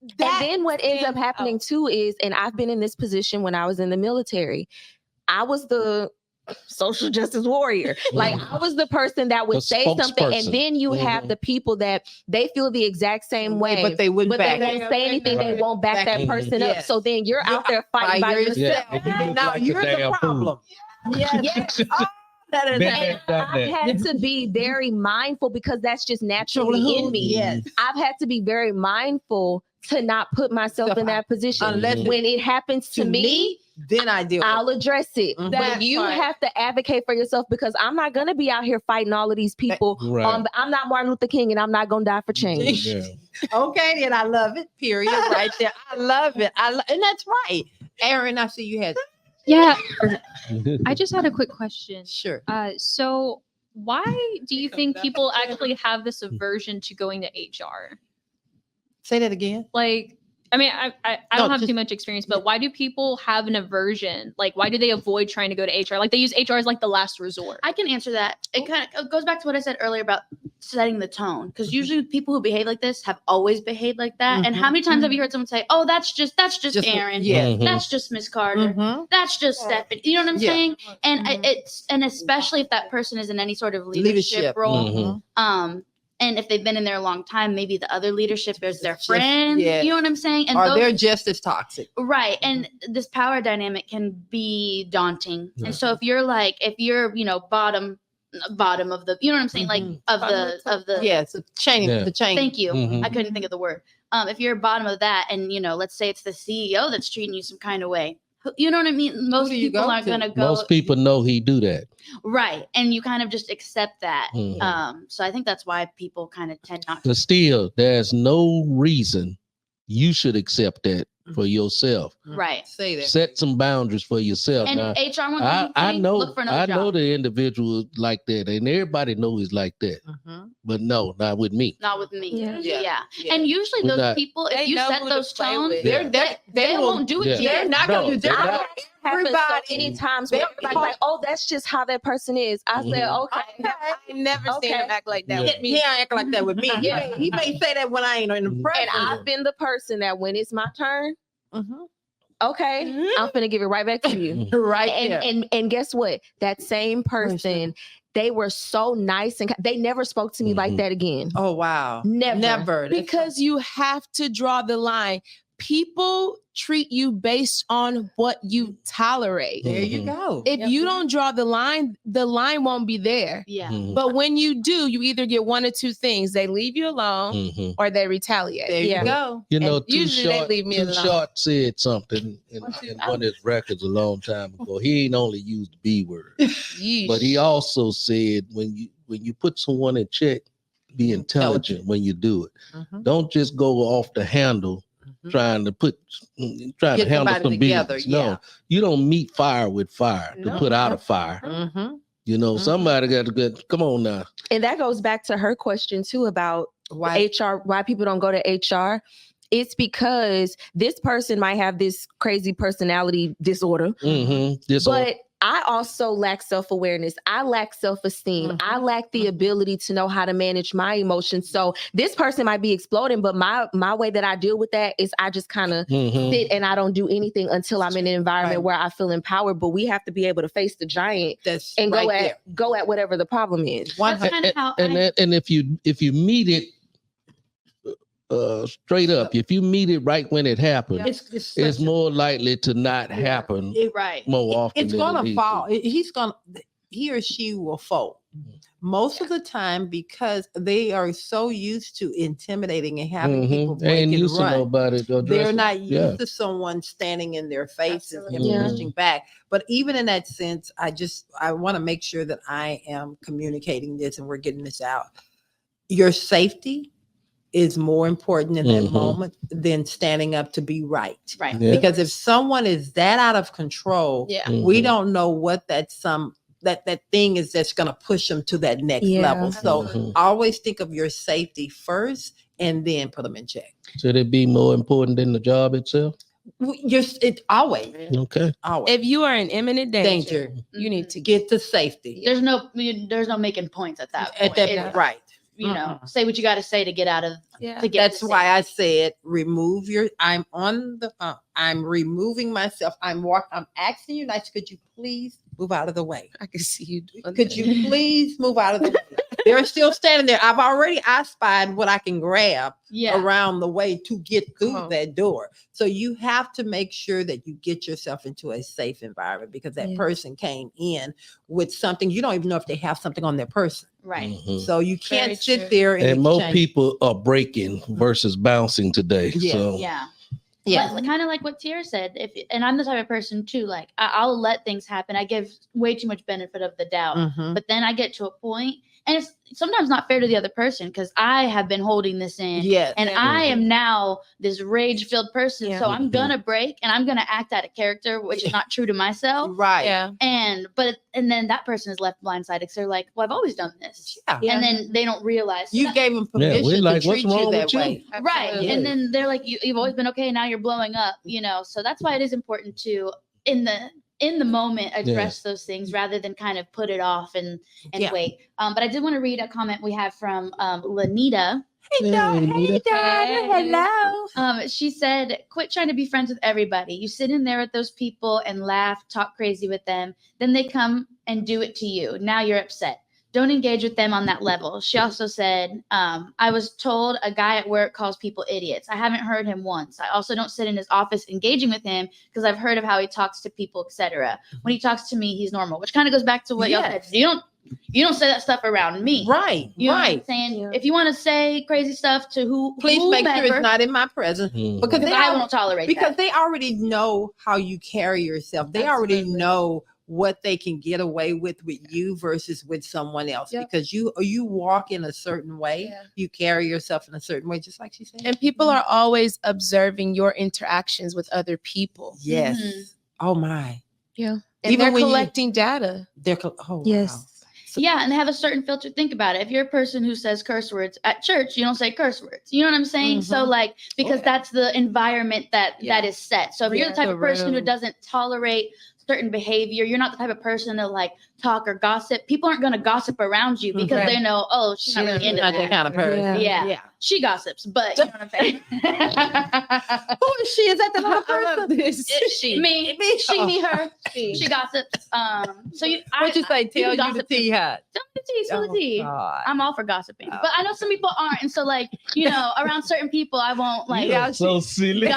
And then what ends up happening too is, and I've been in this position when I was in the military, I was the social justice warrior. Like I was the person that would say something, and then you have the people that they feel the exact same way, but they wouldn't they won't say anything. They won't back that person up. So then you're out there fighting by yourself. Now you're the problem. Yes. That is I've had to be very mindful because that's just naturally in me. Yes. I've had to be very mindful to not put myself in that position. Unless when it happens to me, then I'll address it. But you have to advocate for yourself because I'm not going to be out here fighting all of these people. I'm not Martin Luther King and I'm not going to die for change. Okay, then I love it. Period. Right there. I love it. And that's right. Aaron, I see you had. Yeah. I just had a quick question. Sure. So why do you think people actually have this aversion to going to HR? Say that again. Like, I mean, I don't have too much experience, but why do people have an aversion? Like, why do they avoid trying to go to HR? Like, they use HR as like the last resort. I can answer that. It kind of goes back to what I said earlier about setting the tone. Because usually people who behave like this have always behaved like that. And how many times have you heard someone say, "Oh, that's just Aaron. That's just Miss Carter. That's just Stephanie." You know what I'm saying? And especially if that person is in any sort of leadership role. And if they've been in there a long time, maybe the other leadership is their friend. You know what I'm saying? And they're just as toxic. Right. And this power dynamic can be daunting. And so if you're, bottom of the, you know what I'm saying? Like of the yes, the chain. Thank you. I couldn't think of the word. If you're bottom of that and, let's say it's the CEO that's treating you some kind of way. You know what I mean? Most people aren't going to go. Most people know he do that. Right. And you kind of just accept that. So I think that's why people kind of tend not to. But still, there's no reason you should accept that for yourself. Right. Say that. Set some boundaries for yourself. And now, HR wants look for another job. I know the individual like that, and everybody knows he's like that. But no, not with me. Not with me. Yeah. And usually those people, if you set those tones, they won't do it to you. They're not going to do that. Everybody, so many times where everybody's like, "Oh, that's just how that person is." I said, "Okay." I never seen him act like that with me. He don't act like that with me. He may say that when I ain't in the press. And I've been the person that when it's my turn, okay, I'm finna give it right back to you. Right. And guess what? That same person, they were so nice and they never spoke to me like that again. Oh wow. Never. Because you have to draw the line. People treat you based on what you tolerate. There you go. If you don't draw the line won't be there. Yeah. But when you do, you either get one or two things. They leave you alone or they retaliate. There you go. You know, And usually they leave me Too alone. Short said something in one of his records a long time ago. He ain't only used the B word, but he also said when you put someone in check, be intelligent when you do it. Don't just go off the handle trying to handle some business. No, you don't meet fire with fire to put out a fire. You know, somebody got to get, come on now. And that goes back to her question too about Why? HR, why people don't go to HR. It's because this person might have this crazy personality disorder, but I also lack self-awareness. I lack self-esteem. I lack the ability to know how to manage my emotions. So this person might be exploding, but my way that I deal with that is I just kind of sit and I don't do anything until I'm in an environment where I feel empowered. But we have to be able to face the giant and go at whatever the problem is. That's kind of how And if you meet it straight up, if you meet it right when it happens, it's more likely to not happen more often. It's gonna fall. He or she will fold most of the time because they are so used to intimidating and having people break and run. They're not used to someone standing in their face and pushing back. But even in that sense, I want to make sure that I am communicating this and we're getting this out. Your safety is more important in that moment than standing up to be right. Because if someone is that out of control, we don't know what that thing is that's going to push them to that next level. So always think of your safety first and then put them in check. Should it be more important than the job itself? It always. Okay. Always. If you are in imminent danger, you need to get to safety. There's no making points at that point. Right. You know, say what you got to say to get out of. To get That's why I said remove your. I'm on the. I'm removing myself. I'm asking you, nice. Could you please move out of the way? I can see you. Could you please move out of the way? They're still standing there. I spied what I can grab around the way to get through that door. So you have to make sure that you get yourself into a safe environment because that person came in with something. You don't even know if they have something on their person. Right. So you can't sit there and most people are breaking versus bouncing today. But kind of like what Tierra said, and I'm the type of person too, like I'll let things happen. I give way too much benefit of the doubt, but then I get to a point, and it's sometimes not fair to the other person because I have been holding this in, and I am now this rage-filled person. So I'm gonna break, and I'm gonna act out of character, which is not true to myself. And then that person is left blindsided because they're like, "Well, I've always done this," and then they don't realize you gave them permission to treat you that way, right? And then they're like, "You've always been okay. Now you're blowing up," you know. So that's why it is important to in the moment address those things rather than kind of put it off and wait. But I did want to read a comment we have from Lanita. Hey, hello. She said, quit trying to be friends with everybody. You sit in there with those people and laugh, talk crazy with them. Then they come and do it to you. Now you're upset. Don't engage with them on that level. She also said, I was told a guy at work calls people idiots. I haven't heard him once. I also don't sit in his office engaging with him because I've heard of how he talks to people, etc. When he talks to me, he's normal, which kind of goes back to what y'all said. You don't say that stuff around me. Right. You know what I'm saying? If you want to say crazy stuff to please make sure it's not in my presence because I won't tolerate because they already know how you carry yourself. They already know what they can get away with you versus with someone else because you walk in a certain way, you carry yourself in a certain way, just like she said. And people are always observing your interactions with other people. Yes. Oh my. Yeah. And even they're collecting data. Wow. Yeah, and they have a certain filter. Think about it. If you're a person who says curse words at church, you don't say curse words. You know what I'm saying? So like, because that's the environment that is set. So if you're the type of person who doesn't tolerate certain behavior, you're not the type of person to like talk or gossip. People aren't going to gossip around you because they know, oh, she's not really into that kind of person. Yeah. She gossips, but you know what I'm saying? Who is she? Is that the other person? It's she. Me, her. She gossips. So what'd you say? Tell you the tea hut. Tell me the tea, spill the tea. I'm all for gossiping. But I know some people aren't. And so like, you know, around certain people, I won't like. So silly.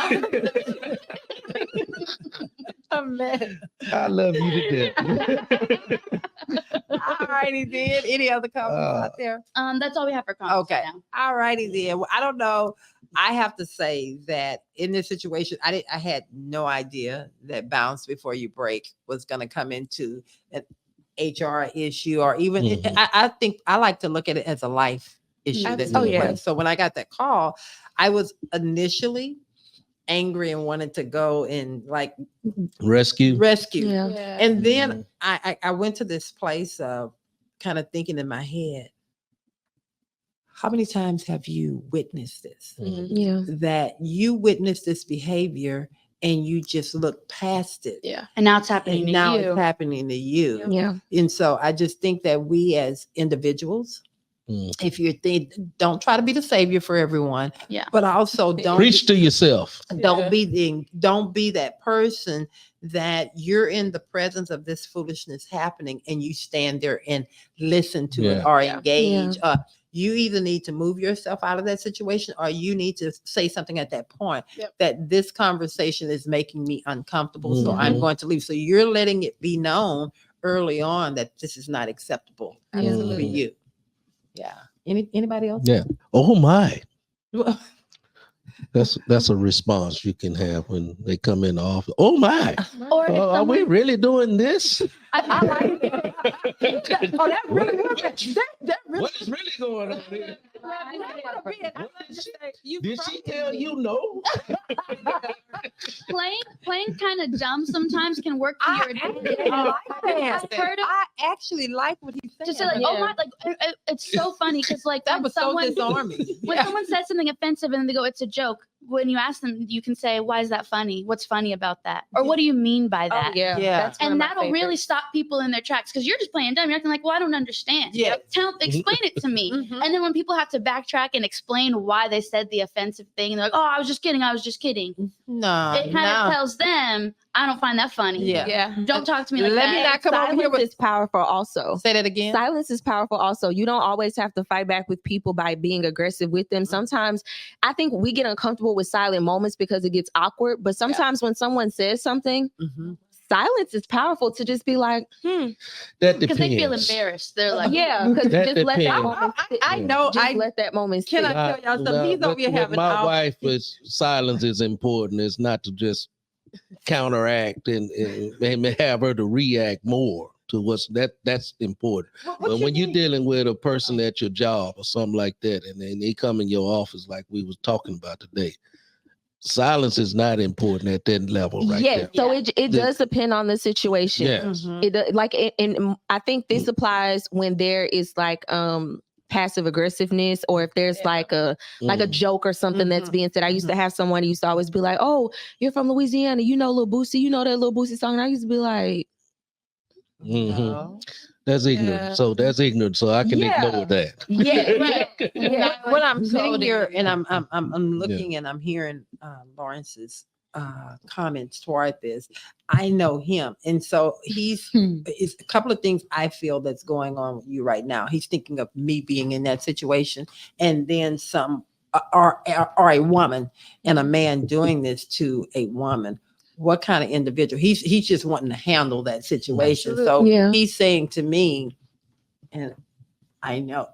A mess. I love you to death. All righty then. Any other comments out there? That's all we have for comments. Okay. Now. All righty then. Well, I don't know. I have to say that in this situation, I had no idea that bounce before you break was going to come into an HR issue, or even I think I like to look at it as a life issue. That's Absolutely. in place. So when I got that call, I was initially angry and wanted to go and like Rescue. Yeah. And then I went to this place of kind of thinking in my head, how many times have you witnessed this? Yeah. That you witnessed this behavior and you just look past it. Yeah. And now it's happening And to now you. it's happening to you. Yeah. And so I just think that we as individuals, if you think, don't try to be the savior for everyone. Yeah. But also don't Preach to yourself. don't be that person that you're in the presence of this foolishness happening and you stand there and listen to it or engage. You either need to move yourself out of that situation or you need to say something at that point that this conversation is making me uncomfortable. So I'm going to leave. So you're letting it be known early on that this is not acceptable for you. Yeah. Anybody else? Yeah. Oh my. That's a response you can have when they come in the office. Oh my. Or if Are we someone, really doing this? I like it. That really What is really going on here? Did she tell you no? playing kind of dumb sometimes can work to your advantage. I've heard of I actually like what he said. just say like, oh my, like it's so funny because like that when was someone so disarming. when someone says something offensive and they go, it's a joke. When you ask them, you can say, why is that funny? What's funny about that? Or what do you mean by that? Yeah. That's one of And my that'll really favorites. stop people in their tracks because you're just playing dumb. You're acting like, well, I don't understand. Yeah. Explain it to me. And then when people have to backtrack and explain why they said the offensive thing, and they're like, oh, I was just kidding. No. It kind of tells them, I don't find that funny. Yeah. Yeah. Don't talk to me like Let that. me not come over here Silence with is powerful also. say that again. Silence is powerful also. You don't always have to fight back with people by being aggressive with them. Sometimes I think we get uncomfortable with silent moments because it gets awkward. But sometimes when someone says something, silence is powerful to just be like, That Because depends. they feel embarrassed. They're like, yeah, because That just let that depends. moment sit. I know. Just let that moment Can sit. I tell y'all something? He's over here with having my all- wife is silence is important. It's not to just counteract and have her to react more to what's that's important. But when you're dealing with a person at your job or something like that, and then they come in your office like we was talking about today, silence is not important at that level right Yes, there. so it does depend on the situation. Yes. And I think this applies when there is like passive aggressiveness, or if there's like a joke or something that's being said. I used to have someone who used to always be like, "Oh, you're from Louisiana, you know Lil Boosie, you know that Lil Boosie song." And I used to be like, That's ignorant. Yeah. So that's ignorant. So I can ignore that. "Yeah, When I'm sitting Voting. here and I'm looking and I'm hearing Lawrence's comments toward this, I know him, and so it's a couple of things I feel that's going on with you right now. He's thinking of me being in that situation, and then some or a woman and a man doing this to a woman. What kind of individual? He's just wanting to handle that situation. So Yeah. he's saying to me, and I know,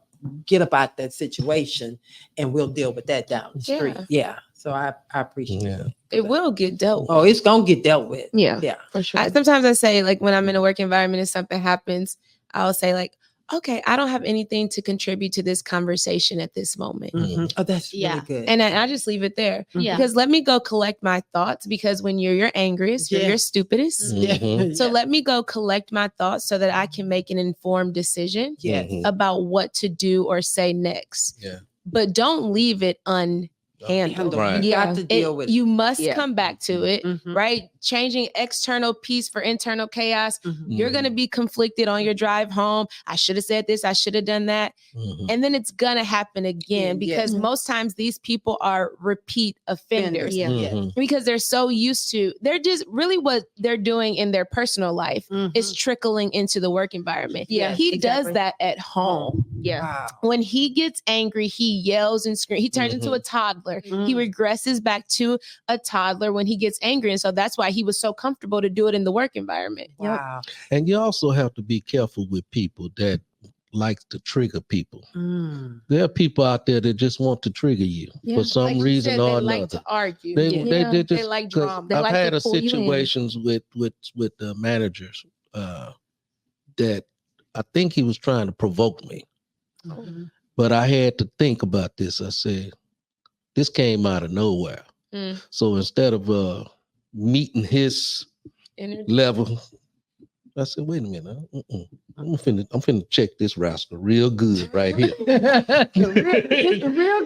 get up out that situation and we'll deal with that down the street. Yeah. So I appreciate it. It will get dealt with. Oh, it's gonna get dealt with. Yeah. Yeah. for sure." Sometimes I say, like, when I'm in a work environment and something happens, I'll say, like, okay, I don't have anything to contribute to this conversation at this moment. Mhm. Oh, that's really Yeah. good. And I just leave it there. Yeah. Because let me go collect my thoughts, because when you're your angriest, you're Yeah. your stupidest. Mhm. So Yeah. let me go collect my thoughts so that I can make an informed decision Yes. Mhm. about what to do or say next. Yeah. But don't leave it unhandled. Right. You Yeah. got to deal with it. You must Yeah. come back to it, Mhm. right? Changing external peace for internal chaos. Mhm. You're going to be conflicted on your drive home. I should have said this. I should have done that. Mhm. And then it's going to happen again, Yeah. because most times these people are repeat offenders. Yeah. Mhm. Because they're so used to, they're just really what they're doing in their personal life Mhm. is trickling into the work environment. Yeah, He exactly. does that at home. Yeah. Wow. When he gets angry, he yells and screams. He turns into a toddler. He regresses back to a toddler when he gets angry. And so that's why he was so comfortable to do it in the work environment. Wow. And you also have to be careful with people that like to trigger people. There are people out there that just want to trigger you for some Like you reason said, or they another. like to argue. They just They like 'cause drama. They I've like had to a pull you in. situations with the managers that I think he was trying to provoke me. But I had to think about this. I said, this came out of nowhere. So instead of meeting his level, I said, wait a minute. I'm finna check this rascal real good right here. Real good.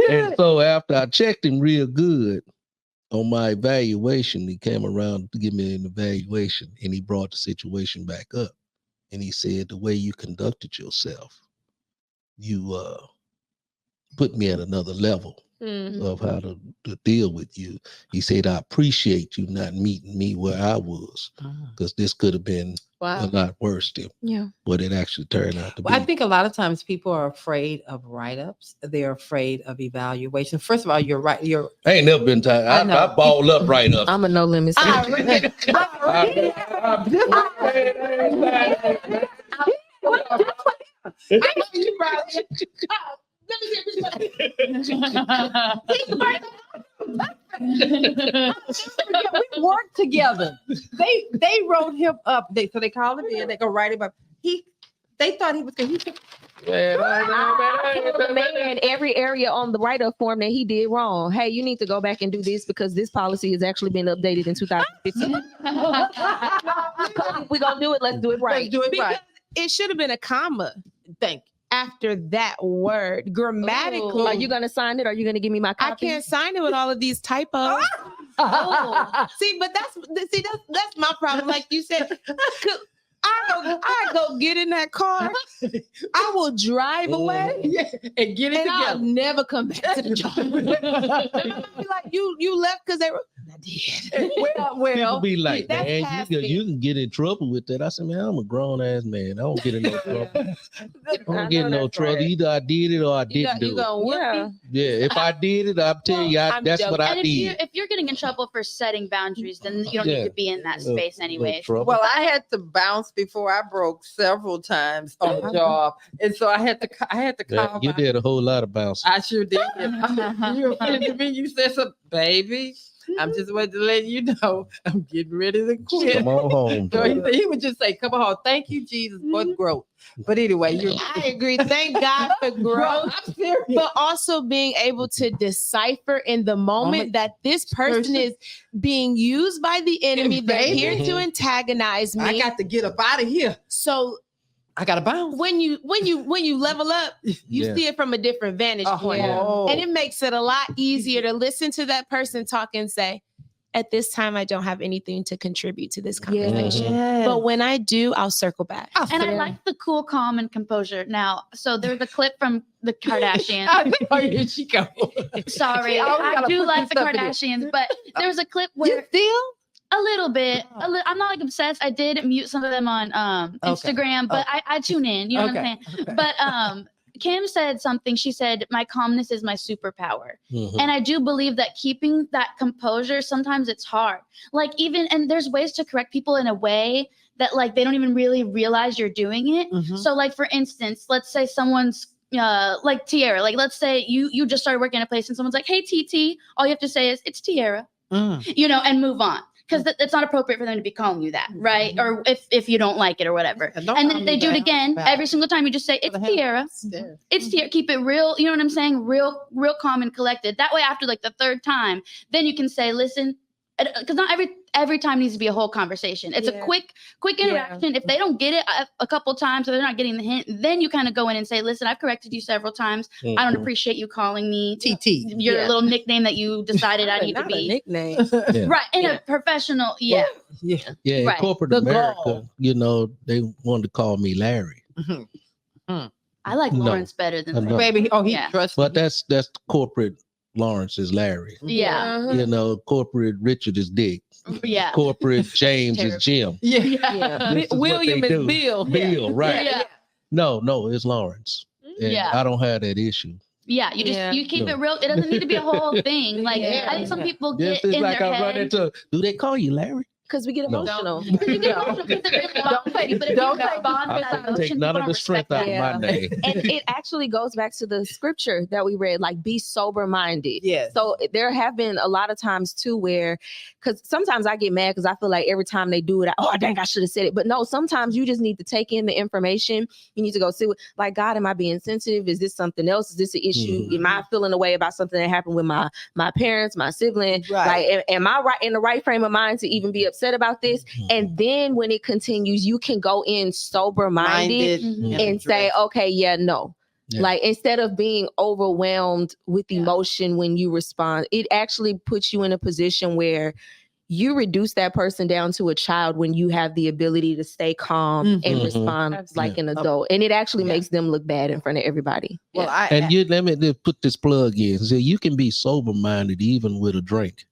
And so after I checked him real good on my evaluation, he came around to give me an evaluation and he brought the situation back up. And he said, the way you conducted yourself, you put me at another level of how to deal with you. He said, I appreciate you not meeting me where I was, because this could have been a lot worse than what it actually turned out to be. I think a lot of times people are afraid of write-ups. They're afraid of evaluation. First of all, you're right. I ain't never been tired. I balled up right up. I'm a no limit. We worked together. They wrote him up. So they called him in. They go write him up. They thought he was going to. Man, every area on the write-up form that he did wrong. Hey, you need to go back and do this because this policy has actually been updated in 2015. We're gonna do it. Let's do it right. Let's do it right. It should have been a comma. Thank After that word, grammatically. Are you gonna sign it? Or are you gonna give me my I copy? can't sign it with all of these typos. See, but that's my problem. Like you said, I go get in that car. I will drive away and get it and I'll together. never come back to the job. Be like, you left because they were. I did. People be like, that's man, past you can get in trouble with that. I said, man, I'm a grown ass man. I don't get in no trouble. I don't get in no trouble. right. Either I did it or I didn't do it. Yeah. Yeah, if I did it, I'll tell you, that's what I And did. if you're getting in trouble for setting boundaries, then you don't need to be in that space anyway. Well, I had to bounce before I broke several times on the job, and so I had to call. You did a whole lot of bouncing. I sure did. You came to me. You said, "So, baby, I'm just wanting to let you know I'm getting ready to quit." Come on home. So he would just say, "Come on home. Thank you, Jesus, for the growth." But anyway, I agree. Thank God for growth. I'm serious. But also being able to decipher in the moment that this person is being used by the enemy. They're here to antagonize me. I got to get up out of here. So I got to bounce. when you level up, you see it from a different vantage point. And it makes it a lot easier to listen to that person talk and say, at this time, I don't have anything to contribute to this conversation. But when I do, I'll circle back. And I like the cool, calm, and composure. Now, so there's a clip from the Kardashians. Here she goes. Sorry, I do like the Kardashians, but there's a clip where You still? a little bit. I'm not like obsessed. I did mute some of them on Instagram, but I tune in. You know what I'm saying? Okay. But Kim said something. She said, "My calmness is my superpower." And I do believe that keeping that composure, sometimes it's hard. Like and there's ways to correct people in a way that like they don't even really realize you're doing it. So like, for instance, let's say someone's like Tierra, like let's say you just started working at a place and someone's like, "Hey, TT," all you have to say is, "It's Tierra," and move on. Because it's not appropriate for them to be calling you that, right? Or if you don't like it or whatever. And then they do it again. Every single time you just say, "It's Tierra." It's Tierra. Keep it real. You know what I'm saying? Real calm and collected. That way, after like the third time, then you can say, "Listen," because not every time needs to be a whole conversation. It's a quick interaction. If they don't get it a couple times or they're not getting the hint, then you kind of go in and say, "Listen, I've corrected you several times. I don't appreciate you calling me TT, your little nickname that you decided I need to be." Nickname. Right. In a professional, Yeah, in Right. corporate The America, they wanted to call me Larry. I like Lawrence better than No. Baby, he trusts But me. that's corporate Lawrence is Larry. Yeah. Corporate Richard is Dick. Yeah. Corporate James is Jim. Yeah. This is what William they is do. Bill. Bill, right. Yeah. No, it's Lawrence. And Yeah. I don't have that issue. Yeah, you keep it real. It doesn't need to be a whole thing. Like I think some people get It's in like their I run head. into, do they call you Larry? Because we get No. emotional. You get emotional because they're bond, but if you don't bond with I that don't take emotion, none people of don't the strength respect out of that. my name. And it actually goes back to the scripture that we read, like be sober minded. Yes. So there have been a lot of times too where, because sometimes I get mad because I feel like every time they do it, I think I should have said it. But no, sometimes you just need to take in the information. You need to go see what, like, God, am I being sensitive? Is this something else? Is this an issue? Am I feeling a way about something that happened with my parents, my sibling? Right. Like, am I right in the right frame of mind to even be upset about this? And then when it continues, you can go in sober minded and say, okay, yeah, no. Yeah. Like instead of being overwhelmed with emotion when you respond, it actually puts you in a position where you reduce that person down to a child when you have the ability to stay calm and respond like an adult. And it actually makes them look bad in front of everybody. Well, you let me just put this plug in. So you can be sober minded even with a drink.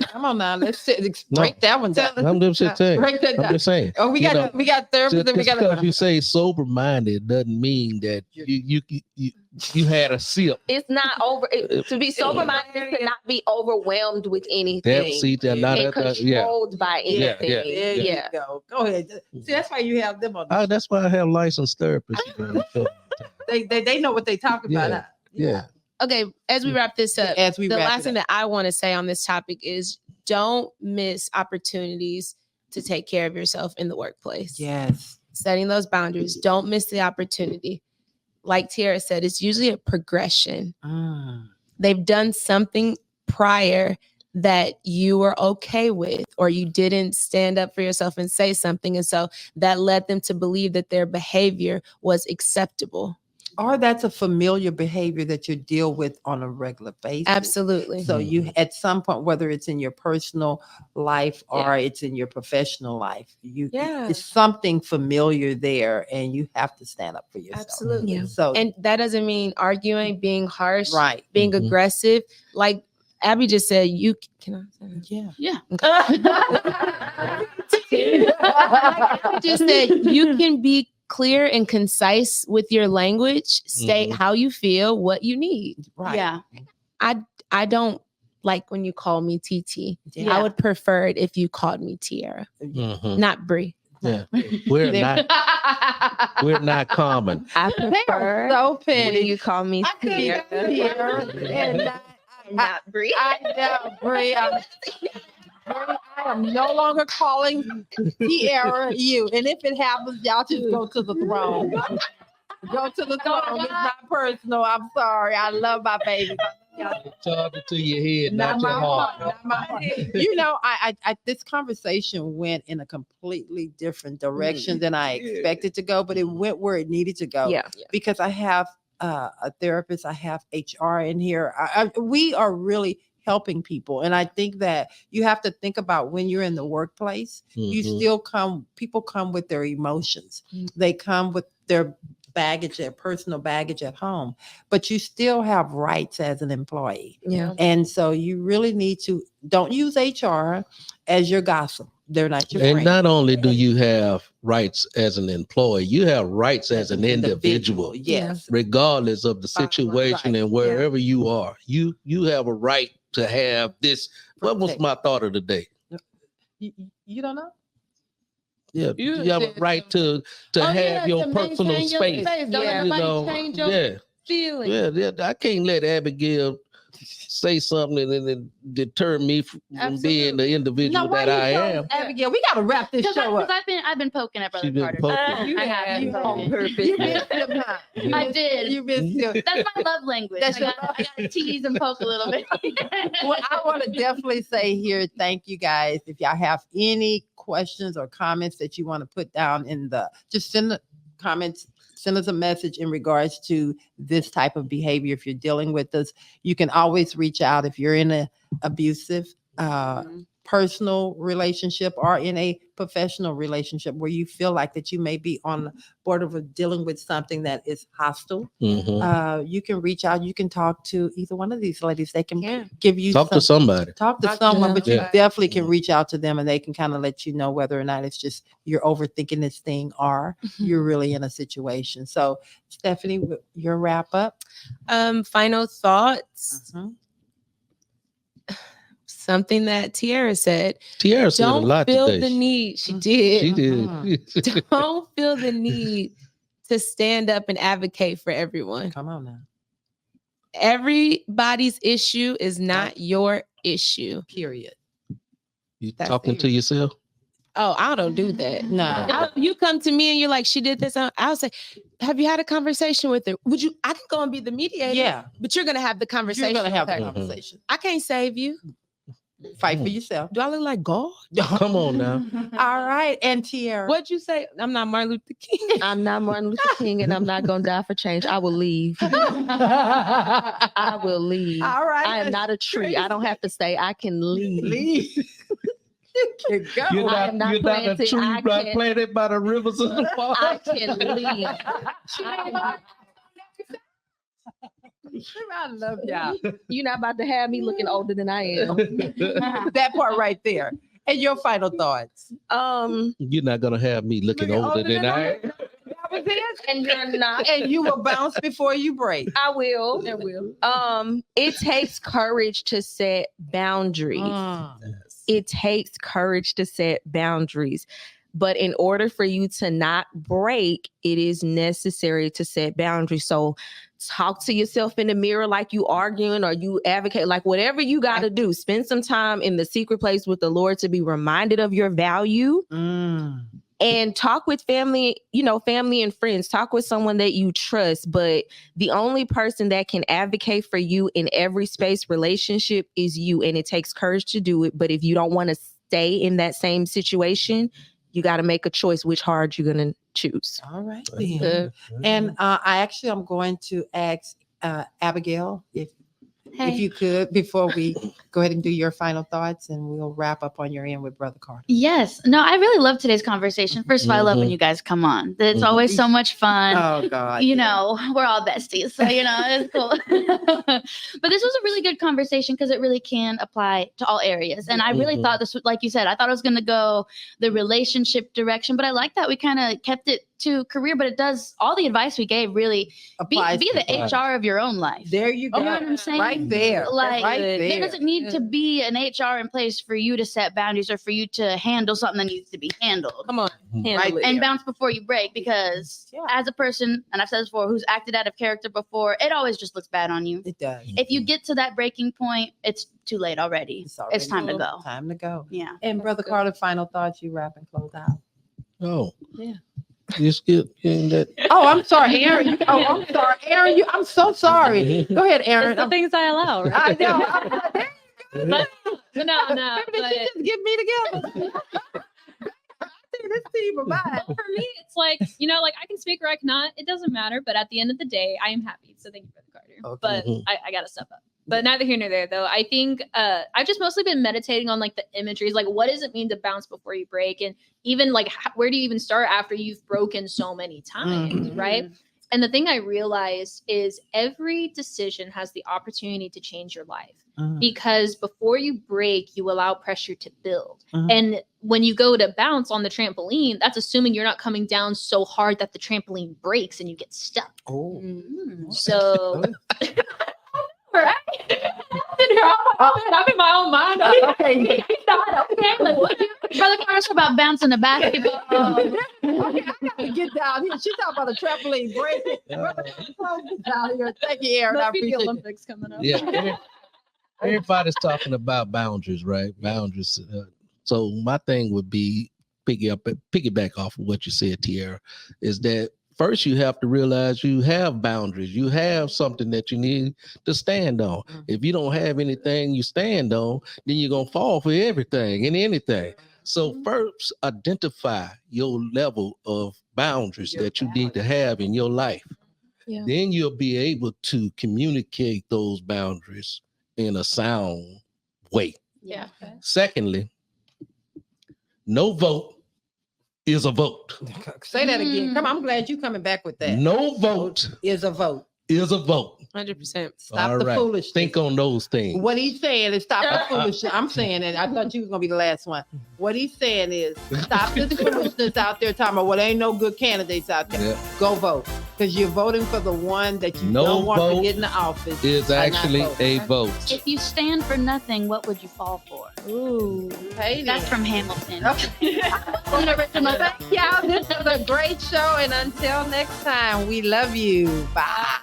Come on now, let's break that one down. I'm just saying. Break that down. I'm just saying. Oh, we got therapy. Then we got because you say sober minded doesn't mean that you had a sip. It's not over. To be sober minded to not be overwhelmed with anything. And controlled by anything. There you go. Go ahead. See, that's why you have them on. That's why I have licensed therapists. They know what they talk about. Yeah. Okay, as we wrap this up, the last thing that I want to say on this topic is don't miss opportunities to take care of yourself in the workplace. Yes. Setting those boundaries. Don't miss the opportunity. Like Tierra said, it's usually a progression. They've done something prior that you were okay with, or you didn't stand up for yourself and say something. And so that led them to believe that their behavior was acceptable. Or that's a familiar behavior that you deal with on a regular basis. Absolutely. So you, at some point, whether it's in your personal life or it's in your professional life, it's something familiar there, and you have to stand up for yourself. Absolutely. Yeah. So, and that doesn't mean arguing, being harsh, right, being aggressive. Like Abby just said, you can I say that? Yeah. Like Abby just said, you can be clear and concise with your language, state how you feel, what you need. Right. Yeah. I don't like when you call me TT. Yeah. I would prefer it if you called me Tierra, not Bree. Yeah. We're not common. I prefer so when petty. you call me Tierra. And Not Bree. I know, Bree. I am no longer calling Tierra you. And if it happens, y'all just go to the throne. Go to the throne. It's not personal. I'm sorry. I love my baby. Charge it to your head, not your heart. Not my heart. You know, I this conversation went in a completely different direction than I expected to go, but it went where it needed to go. Yeah. Because I have a therapist, I have HR in here. We are really helping people. And I think that you have to think about when you're in the workplace, people come with their emotions. They come with their baggage, their personal baggage at home, but you still have rights as an employee. Yeah. And so you really need to, don't use HR as your gossip. They're not your And friend. not only do you have rights as an employee, you have rights as an individual. Yes. Regardless of the situation right. and wherever you are, you have a right to have this. What was my thought of the day? You don't know? Yeah, you have a right to have your personal space. Don't nobody change your feelings. Yeah, I can't let Abigail say something and then deter me from being the individual that I am. Abigail, we got to wrap this show up. I've been poking at Brother She's been Carter. poking. I have. You on purpose. You missed him, huh? I did. You missed him. That's my love language. I got to tease and poke a little bit. Well, I want to definitely say here, thank you guys. If y'all have any questions or comments that you want to put down just send the comments. Send us a message in regards to this type of behavior. If you're dealing with us, you can always reach out. If you're in an abusive personal relationship or in a professional relationship where you feel like that you may be on the border of dealing with something that is hostile, you can reach out. You can talk to either one of these ladies. They can give you to somebody. Talk to someone, but you Yeah. definitely can reach out to them and they can kind of let you know whether or not it's just you're overthinking this thing or you're really in a situation. So, Stephanie, your wrap up. Final thoughts. Something that Tierra said. Tierra said a lot Don't feel today. the need. She did. She did. Don't feel the need to stand up and advocate for everyone. Come on now. Everybody's issue is not your issue. Period. You That's talking to serious. yourself? Oh, I don't do that. No. You come to me and you're like, she did this. I'll say, have you had a conversation with her? Would you? I can go and be the mediator. Yeah. But you're gonna have the conversation. You're going to have with that her. conversation. I can't save you. Fight for yourself. Do I look like God? Come on now. All right. And Tierra. What'd you say? I'm not Martin Luther King. I'm not Martin Luther King, and I'm not gonna die for change. I will leave. I will leave. All right. I am not a tree. I don't have to stay. I can leave. Leave. You can go. You're I am not you're not a planted. tree I not can- planted by the rivers of the I water. can leave. I love y'all. You're not about to have me looking older than I am. That part right there. And your final thoughts. You're not gonna have me looking older than I am. That was it. And you're not. And you will bounce before you break. I will. It takes courage to set boundaries. It takes courage to set boundaries. But in order for you to not break, it is necessary to set boundaries. So talk to yourself in the mirror like you arguing or you advocate, like whatever you got to do. Spend some time in the secret place with the Lord to be reminded of your value. And talk with family, family and friends. Talk with someone that you trust. But the only person that can advocate for you in every space relationship is you. And it takes courage to do it. But if you don't want to stay in that same situation, you got to make a choice which hard you're going to choose. All right. Then. And I'm going to ask Abigail if you could, before we go ahead and do your final thoughts, and we'll wrap up on your end with Brother Carter. Yes. No, I really love today's conversation. First of all, I love when you guys come on. It's always so much fun. Oh, God. We're all besties. So, it's cool. But this was a really good conversation because it really can apply to all areas. And I really thought this was, like you said, I thought it was going to go the relationship direction. But I like that we kind of kept it to career, but it does, all the advice we gave really be the HR of your own life. There you go. You know what I'm saying? Right there. Like, right there. there doesn't need to be an HR in place for you to set boundaries or for you to handle something that needs to be handled. Come on. Right And bounce before you break, because as a person, and I've said this before, who's acted out of character before, it always just looks bad on you. It does. If you get to that breaking point, it's too late already. It's time to go. Time to go. Yeah. And Brother Carter, final thoughts, you wrap and close out. Oh. Yeah. Just getting that. Oh, I'm sorry, Aaron. I'm sorry, Aaron. I'm so sorry. Go ahead, Aaron. It's the things I allow, right? I know. But no. Maybe But she just get me together. This team of mine. for me, it's like, I can speak or I cannot. It doesn't matter. But at the end of the day, I am happy. So thank you for the Carter. But I got to step up. But neither here nor there, though. I think I've just mostly been meditating on like the imageries, like what does it mean to bounce before you break? And even like, where do you even start after you've broken so many times, right? And the thing I realized is every decision has the opportunity to change your life, because before you break, you allow pressure to build. And when you go to bounce on the trampoline, that's assuming you're not coming down so hard that the trampoline breaks and you get stuck. Oh, So, right? I'm in my own mind. Okay. Okay, like what? Brother Carter's about bouncing a basketball. Okay, I gotta get down here. She's talking about a trampoline break. Down here. Thank you, Aaron. I Must be the appreciate it. Olympics coming up. Yeah. Everybody's talking about boundaries, right? Boundaries. So my thing would be piggyback off of what you said, Tierra, is that first you have to realize you have boundaries. You have something that you need to stand on. If you don't have anything you stand on, then you're going to fall for everything and anything. So first identify your level of boundaries that you need to have in your life. Yeah. Then you'll be able to communicate those boundaries in a sound way. Yeah. Secondly, no vote is a vote. Say that again. Come on, I'm glad you're coming back with that. No vote Is a vote. is a vote. 100%. Stop All the right. foolishness. Think on those things. What he's saying is stop the foolishness. I'm saying it. I thought you was gonna be the last one. What he's saying is stop this foolishness out there talking about ain't no good candidates out there. Yeah. Go vote. Because you're voting for the one that you No don't want vote to get in the office. Is Why not actually vote? a vote. If you stand for nothing, what would you fall for? Ooh. Hey, That's from Hamilton. Okay. Original. Thank y'all. This was a great show. And until next time, we love you. Bye.